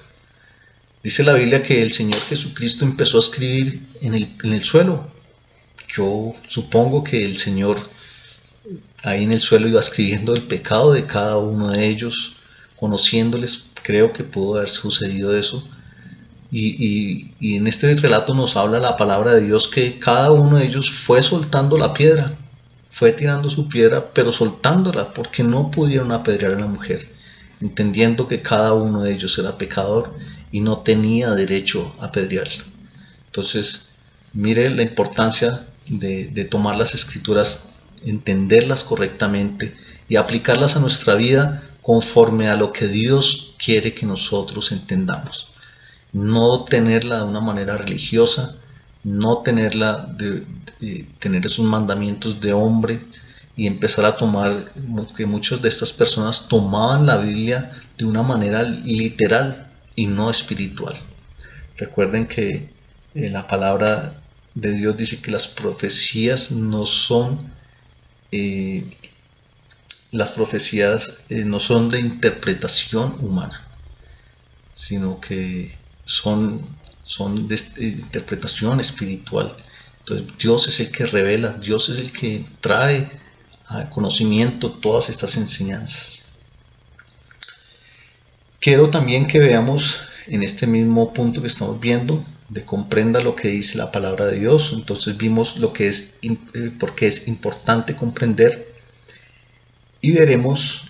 Dice la Biblia que el Señor Jesucristo empezó a escribir en el suelo. Yo supongo que el Señor ahí en el suelo iba escribiendo el pecado de cada uno de ellos, conociéndoles. Creo que pudo haber sucedido eso. Y en este relato nos habla la palabra de Dios que cada uno de ellos fue soltando la piedra, fue tirando su piedra, pero soltándola, porque no pudieron apedrear a la mujer, entendiendo que cada uno de ellos era pecador y no tenía derecho a apedrearla. Entonces, mire la importancia de tomar las escrituras, entenderlas correctamente y aplicarlas a nuestra vida conforme a lo que Dios quiere que nosotros entendamos. No tenerla de una manera religiosa, no tenerla de tener esos mandamientos de hombre y empezar a tomar, que muchas de estas personas tomaban la Biblia de una manera literal y no espiritual. Recuerden que la palabra de Dios dice que las profecías no son de interpretación humana, sino que son de interpretación espiritual. Entonces Dios es el que revela, Dios es el que trae a conocimiento todas estas enseñanzas. Quiero también que veamos en este mismo punto que estamos viendo, de comprenda lo que dice la palabra de Dios. Entonces vimos lo que es, por qué es importante comprender, y veremos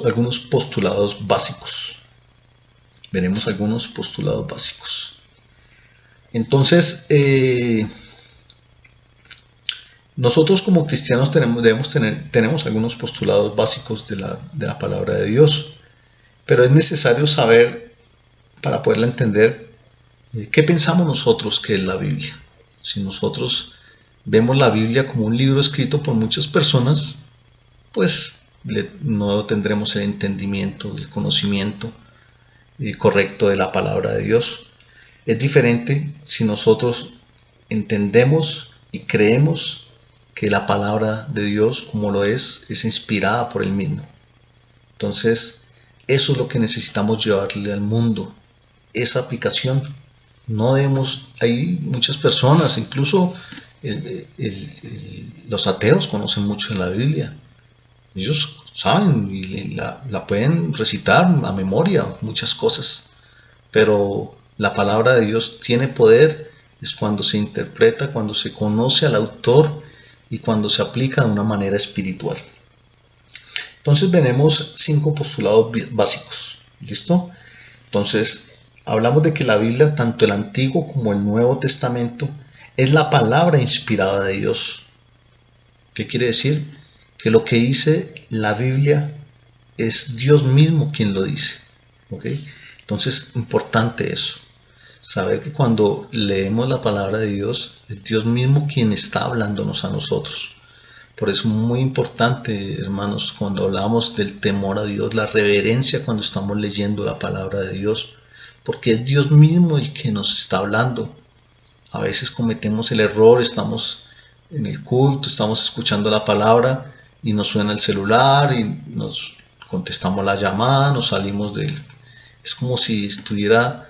algunos postulados básicos. Veremos algunos postulados básicos. Entonces, nosotros como cristianos tenemos algunos postulados básicos de la palabra de Dios, pero es necesario saber, para poderla entender, qué pensamos nosotros que es la Biblia. Si nosotros vemos la Biblia como un libro escrito por muchas personas, pues no tendremos el entendimiento, el conocimiento correcto de la palabra de Dios. Es diferente si nosotros entendemos y creemos que la palabra de Dios, como lo es inspirada por Él mismo. Entonces, eso es lo que necesitamos llevarle al mundo, esa aplicación. No debemos, hay muchas personas, incluso los ateos conocen mucho de la Biblia. Ellos saben y la pueden recitar a memoria, muchas cosas. Pero la palabra de Dios tiene poder, es cuando se interpreta, cuando se conoce al autor y cuando se aplica de una manera espiritual. Entonces veremos 5 postulados básicos. ¿Listo? Entonces, hablamos de que la Biblia, tanto el Antiguo como el Nuevo Testamento, es la palabra inspirada de Dios. ¿Qué quiere decir? Que lo que dice la Biblia es Dios mismo quien lo dice. ¿Okay? Entonces, importante eso. Saber que cuando leemos la palabra de Dios, es Dios mismo quien está hablándonos a nosotros. Por eso es muy importante, hermanos, cuando hablamos del temor a Dios, la reverencia cuando estamos leyendo la palabra de Dios, porque es Dios mismo el que nos está hablando. A veces cometemos el error, estamos en el culto, estamos escuchando la palabra y nos suena el celular y nos contestamos la llamada, nos salimos del... Es como si estuviera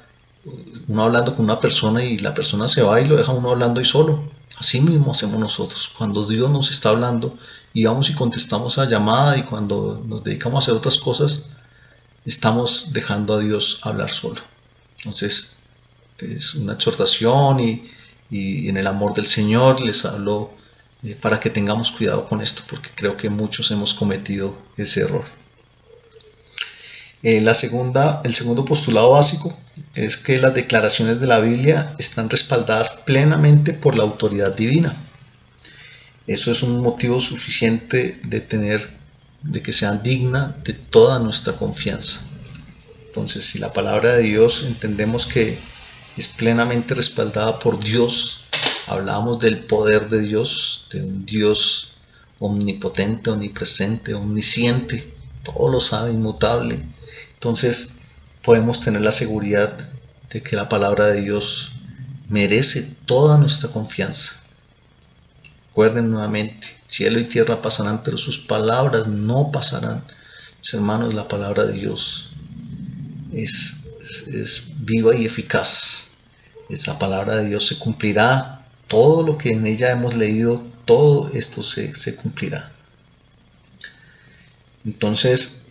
uno hablando con una persona y la persona se va y lo deja uno hablando ahí solo. Así mismo hacemos nosotros. Cuando Dios nos está hablando y vamos y contestamos a la llamada, y cuando nos dedicamos a hacer otras cosas, estamos dejando a Dios hablar solo. Entonces es una exhortación y en el amor del Señor les hablo para que tengamos cuidado con esto, porque creo que muchos hemos cometido ese error. El segundo postulado básico es que las declaraciones de la Biblia están respaldadas plenamente por la autoridad divina. Eso es un motivo suficiente de que sean dignas de toda nuestra confianza. Entonces, si la palabra de Dios entendemos que es plenamente respaldada por Dios, hablamos del poder de Dios, de un Dios omnipotente, omnipresente, omnisciente, todo lo sabe, inmutable. Entonces, podemos tener la seguridad de que la palabra de Dios merece toda nuestra confianza. Recuerden nuevamente, cielo y tierra pasarán, pero sus palabras no pasarán. Mis hermanos, la palabra de Dios es viva y eficaz. Esta palabra de Dios se cumplirá. Todo lo que en ella hemos leído, todo esto se cumplirá. Entonces,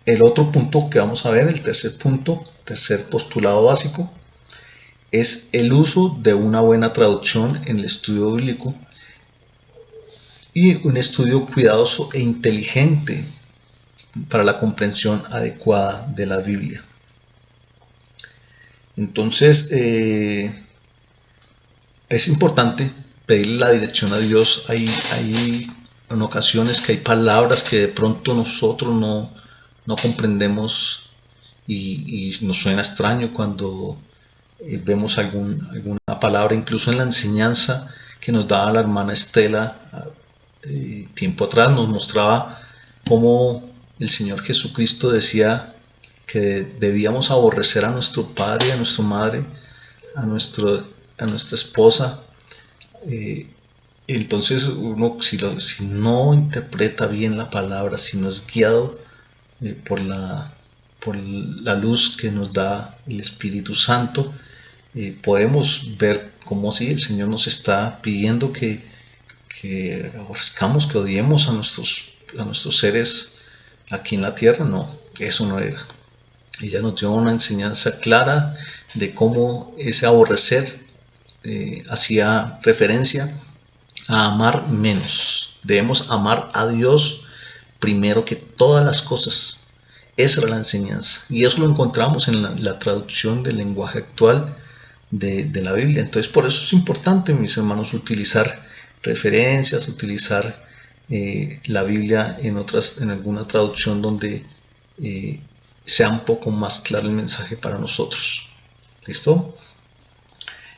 el otro punto que vamos a ver, el tercer punto, tercer postulado básico, es el uso de una buena traducción en el estudio bíblico y un estudio cuidadoso e inteligente para la comprensión adecuada de la Biblia. Entonces, es importante pedirle la dirección a Dios. Hay en ocasiones que hay palabras que de pronto nosotros no comprendemos y nos suena extraño cuando vemos alguna palabra, incluso en la enseñanza que nos daba la hermana Estela tiempo atrás, nos mostraba cómo el Señor Jesucristo decía que debíamos aborrecer a nuestro padre, a nuestra madre, a nuestra esposa. Entonces uno si no interpreta bien la palabra, si no es guiado por la luz que nos da el Espíritu Santo, podemos ver cómo si el Señor nos está pidiendo que aborrezcamos, que odiemos a nuestros seres aquí en la tierra. No, eso no era. Ella nos dio una enseñanza clara de cómo ese aborrecer hacía referencia a amar menos. Debemos amar a Dios primero que todas las cosas. Esa era la enseñanza. Y eso lo encontramos en la traducción del lenguaje actual de la Biblia. Entonces, por eso es importante, mis hermanos, utilizar referencias, utilizar la Biblia en alguna traducción donde sea un poco más claro el mensaje para nosotros. ¿Listo?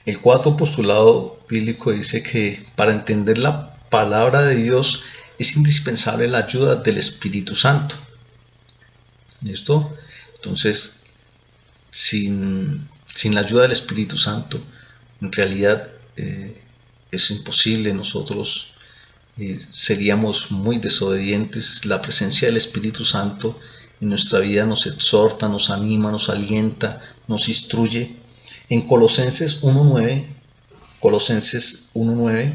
El cuarto postulado bíblico dice que para entender la palabra de Dios es indispensable la ayuda del Espíritu Santo. ¿Listo? Entonces, sin la ayuda del Espíritu Santo, en realidad es imposible. Nosotros seríamos muy desobedientes. La presencia del Espíritu Santo en nuestra vida nos exhorta, nos anima, nos alienta, nos instruye. En Colosenses 1:9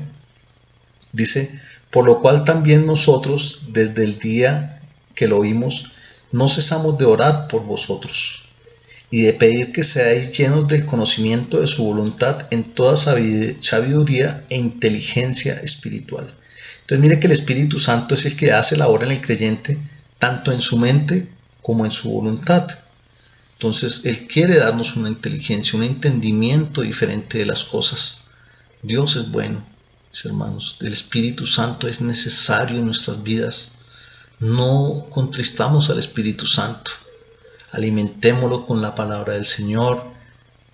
dice: por lo cual también nosotros, desde el día que lo oímos, no cesamos de orar por vosotros y de pedir que seáis llenos del conocimiento de su voluntad en toda sabiduría e inteligencia espiritual. Entonces mire que el Espíritu Santo es el que hace la obra en el creyente, tanto en su mente como en su voluntad. Entonces Él quiere darnos una inteligencia, un entendimiento diferente de las cosas. Dios es bueno, mis hermanos. El Espíritu Santo es necesario en nuestras vidas. No contristamos al Espíritu Santo. Alimentémoslo con la palabra del Señor.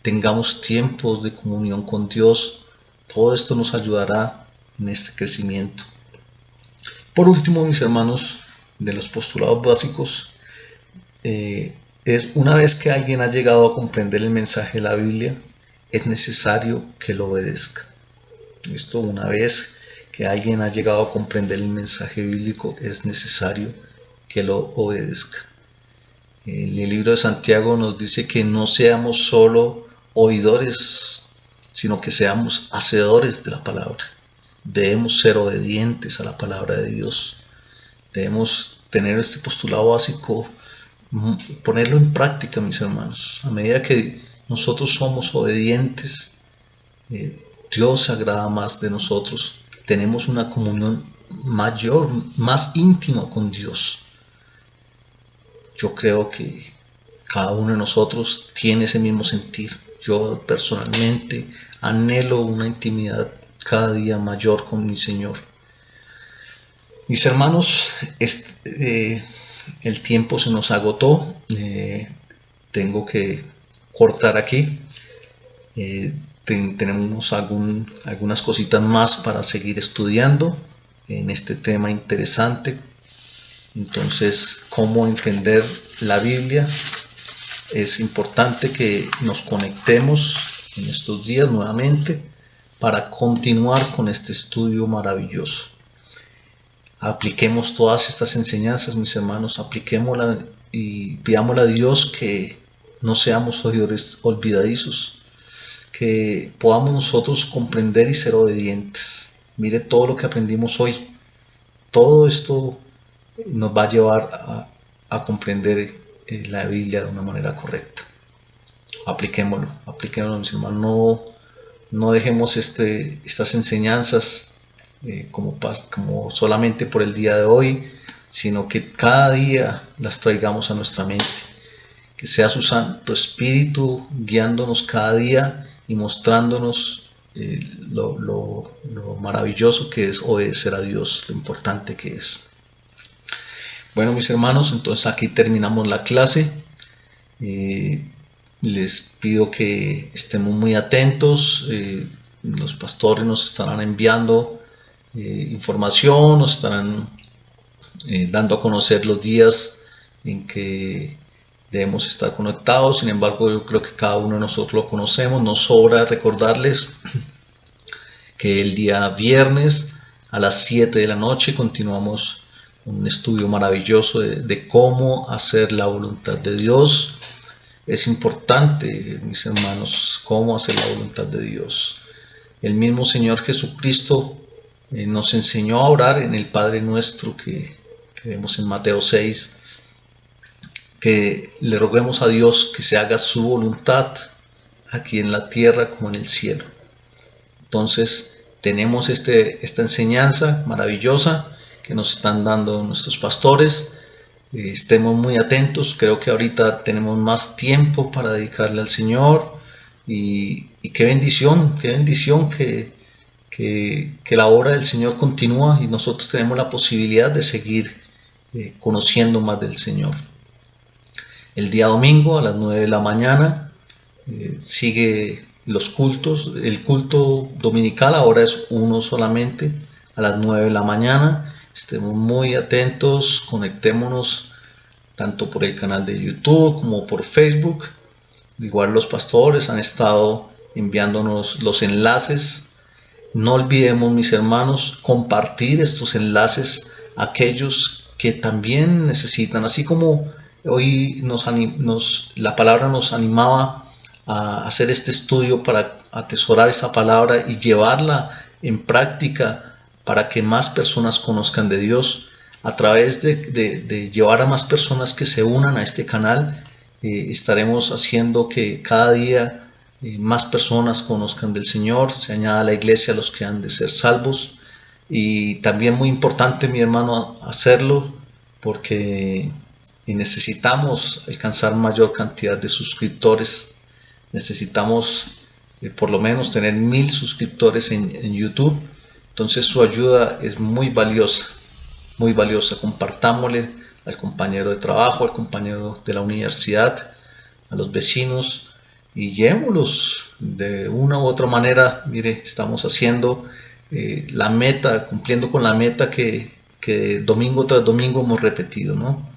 Tengamos tiempos de comunión con Dios. Todo esto nos ayudará en este crecimiento. Por último, mis hermanos, de los postulados básicos, es una vez que alguien ha llegado a comprender el mensaje de la Biblia, es necesario que lo obedezca. Esto, una vez que alguien ha llegado a comprender el mensaje bíblico, es necesario que lo obedezca. El libro de Santiago nos dice que no seamos solo oidores, sino que seamos hacedores de la palabra. Debemos ser obedientes a la palabra de Dios. Debemos tener este postulado básico, ponerlo en práctica, mis hermanos. A medida que nosotros somos obedientes, Dios se agrada más de nosotros. Tenemos una comunión mayor, más íntima con Dios. Yo creo que cada uno de nosotros tiene ese mismo sentir. Yo personalmente anhelo una intimidad cada día mayor con mi Señor. Mis hermanos, el tiempo se nos agotó. Tengo que cortar aquí. Tenemos algunas cositas más para seguir estudiando en este tema interesante. Entonces, ¿cómo entender la Biblia? es importante que nos conectemos en estos días nuevamente para continuar con este estudio maravilloso. Apliquemos todas estas enseñanzas, mis hermanos, apliquémoslas y pidámosle a Dios que no seamos oidores olvidadizos, que podamos nosotros comprender y ser obedientes. Mire todo lo que aprendimos hoy. Todo esto nos va a llevar a comprender la Biblia de una manera correcta. Apliquémoslo, mis hermanos. No dejemos estas enseñanzas como solamente por el día de hoy, sino que cada día las traigamos a nuestra mente. Que sea su Santo Espíritu guiándonos cada día y mostrándonos lo maravilloso que es obedecer a Dios, lo importante que es. Bueno, mis hermanos, entonces aquí terminamos la clase. Les pido que estemos muy atentos. Los pastores nos estarán enviando información, nos estarán dando a conocer los días en que debemos estar conectados. Sin embargo, yo creo que cada uno de nosotros lo conocemos. Nos sobra recordarles que el día viernes a las 7 de la noche continuamos un estudio maravilloso de cómo hacer la voluntad de Dios. Es importante, mis hermanos, cómo hacer la voluntad de Dios. El mismo Señor Jesucristo nos enseñó a orar en el Padre Nuestro que vemos en Mateo 6, que le roguemos a Dios que se haga su voluntad aquí en la tierra como en el cielo. Entonces tenemos esta enseñanza maravillosa que nos están dando nuestros pastores. Estemos muy atentos. Creo que ahorita tenemos más tiempo para dedicarle al Señor y qué bendición que la obra del Señor continúa y nosotros tenemos la posibilidad de seguir conociendo más del Señor. El día domingo a las 9 de la mañana sigue los cultos. El culto dominical ahora es uno solamente a las 9 de la mañana. Estemos muy atentos, conectémonos tanto por el canal de YouTube como por Facebook. Igual los pastores han estado enviándonos los enlaces. No olvidemos, mis hermanos, compartir estos enlaces a aquellos que también necesitan, así como hoy la palabra nos animaba a hacer este estudio para atesorar esa palabra y llevarla en práctica para que más personas conozcan de Dios. A través de llevar a más personas que se unan a este canal, estaremos haciendo que cada día más personas conozcan del Señor, se añada a la iglesia a los que han de ser salvos. Y también muy importante, mi hermano, hacerlo porque necesitamos alcanzar mayor cantidad de suscriptores. Necesitamos por lo menos tener 1000 suscriptores en YouTube. Entonces su ayuda es muy valiosa, muy valiosa. Compartámosle al compañero de trabajo, al compañero de la universidad, a los vecinos y llevémoslos de una u otra manera. Mire, estamos haciendo la meta, cumpliendo con la meta que domingo tras domingo hemos repetido, ¿no?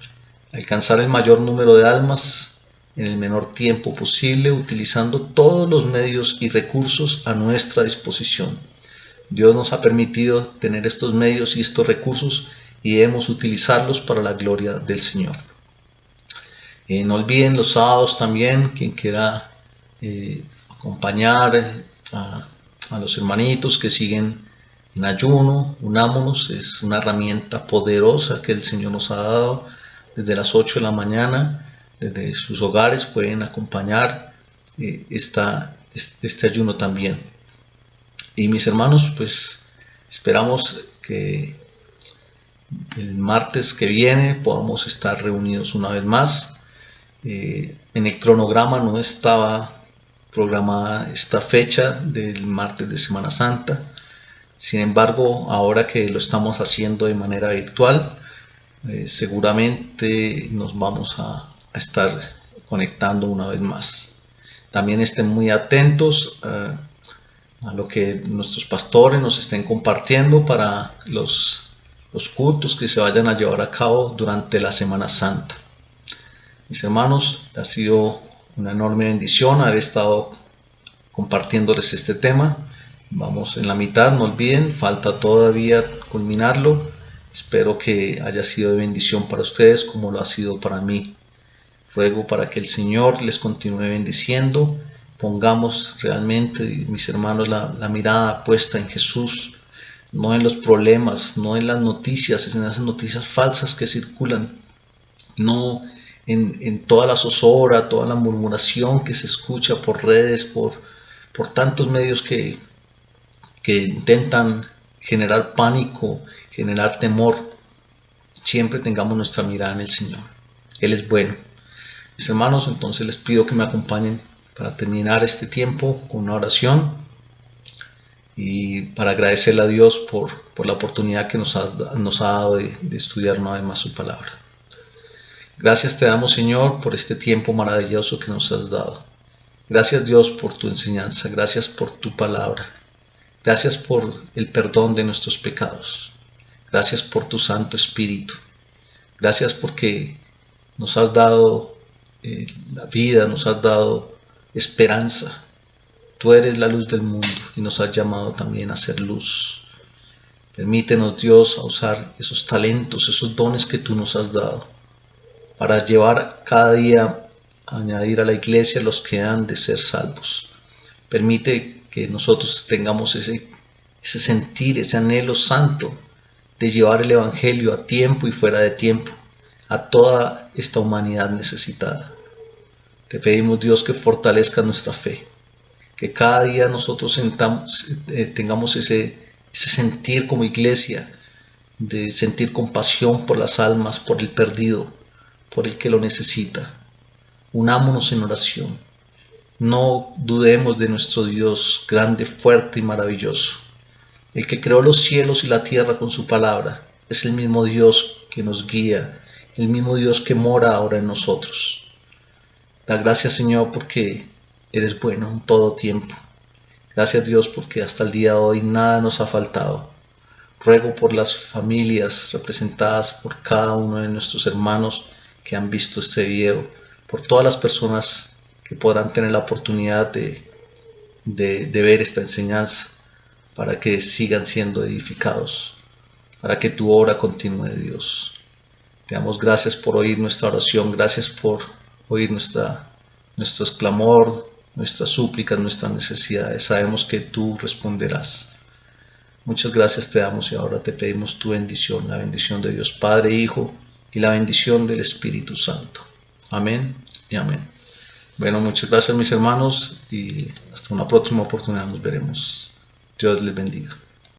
Alcanzar el mayor número de almas en el menor tiempo posible, utilizando todos los medios y recursos a nuestra disposición. Dios nos ha permitido tener estos medios y estos recursos y debemos utilizarlos para la gloria del Señor. No olviden los sábados también, quien quiera acompañar a los hermanitos que siguen en ayuno, unámonos. Es una herramienta poderosa que el Señor nos ha dado. Desde las 8 de la mañana, desde sus hogares pueden acompañar este ayuno también. Y mis hermanos, pues esperamos que el martes que viene podamos estar reunidos una vez más. En el cronograma no estaba programada esta fecha del martes de Semana Santa. Sin embargo, ahora que lo estamos haciendo de manera virtual, seguramente nos vamos a estar conectando una vez más. También estén muy atentos a lo que nuestros pastores nos estén compartiendo para los cultos que se vayan a llevar a cabo durante la Semana Santa. Mis hermanos, ha sido una enorme bendición haber estado compartiéndoles este tema. Vamos en la mitad, no olviden, falta todavía culminarlo. Espero que haya sido de bendición para ustedes como lo ha sido para mí. Ruego para que el Señor les continúe bendiciendo. Pongamos realmente, mis hermanos, la mirada puesta en Jesús, no en los problemas, no en las noticias, en esas noticias falsas que circulan, no en toda la zozobra, toda la murmuración que se escucha por redes, por tantos medios que intentan generar pánico, generar temor. Siempre tengamos nuestra mirada en el Señor. Él es bueno. Mis hermanos, entonces les pido que me acompañen para terminar este tiempo con una oración y para agradecerle a Dios por la oportunidad que nos ha dado de estudiar una vez más su palabra. Gracias te damos, Señor, por este tiempo maravilloso que nos has dado. Gracias, Dios, por tu enseñanza. Gracias por tu palabra. Gracias por el perdón de nuestros pecados. Gracias por tu Santo Espíritu. Gracias porque nos has dado la vida, nos has dado esperanza. Tú eres la luz del mundo y nos has llamado también a ser luz. Permítenos, Dios, a usar esos talentos, esos dones que tú nos has dado para llevar cada día a añadir a la iglesia los que han de ser salvos. Permite que nosotros tengamos ese sentir, ese anhelo santo de llevar el Evangelio a tiempo y fuera de tiempo a toda esta humanidad necesitada. Te pedimos, Dios, que fortalezca nuestra fe, que cada día nosotros tengamos ese sentir como iglesia, de sentir compasión por las almas, por el perdido, por el que lo necesita. Unámonos en oración. No dudemos de nuestro Dios grande, fuerte y maravilloso. El que creó los cielos y la tierra con su palabra es el mismo Dios que nos guía, el mismo Dios que mora ahora en nosotros. Da gracias, Señor, porque eres bueno en todo tiempo. Gracias, Dios, porque hasta el día de hoy nada nos ha faltado. Ruego por las familias representadas por cada uno de nuestros hermanos que han visto este video, por todas las personas que podrán tener la oportunidad de ver esta enseñanza, para que sigan siendo edificados, para que tu obra continúe, Dios. Te damos gracias por oír nuestra oración, gracias por oír nuestro clamor, nuestras súplicas, nuestras necesidades. Sabemos que tú responderás. Muchas gracias te damos y ahora te pedimos tu bendición, la bendición de Dios Padre, Hijo y la bendición del Espíritu Santo. Amén y amén. Bueno, muchas gracias mis hermanos y hasta una próxima oportunidad nos veremos. Dios les bendiga.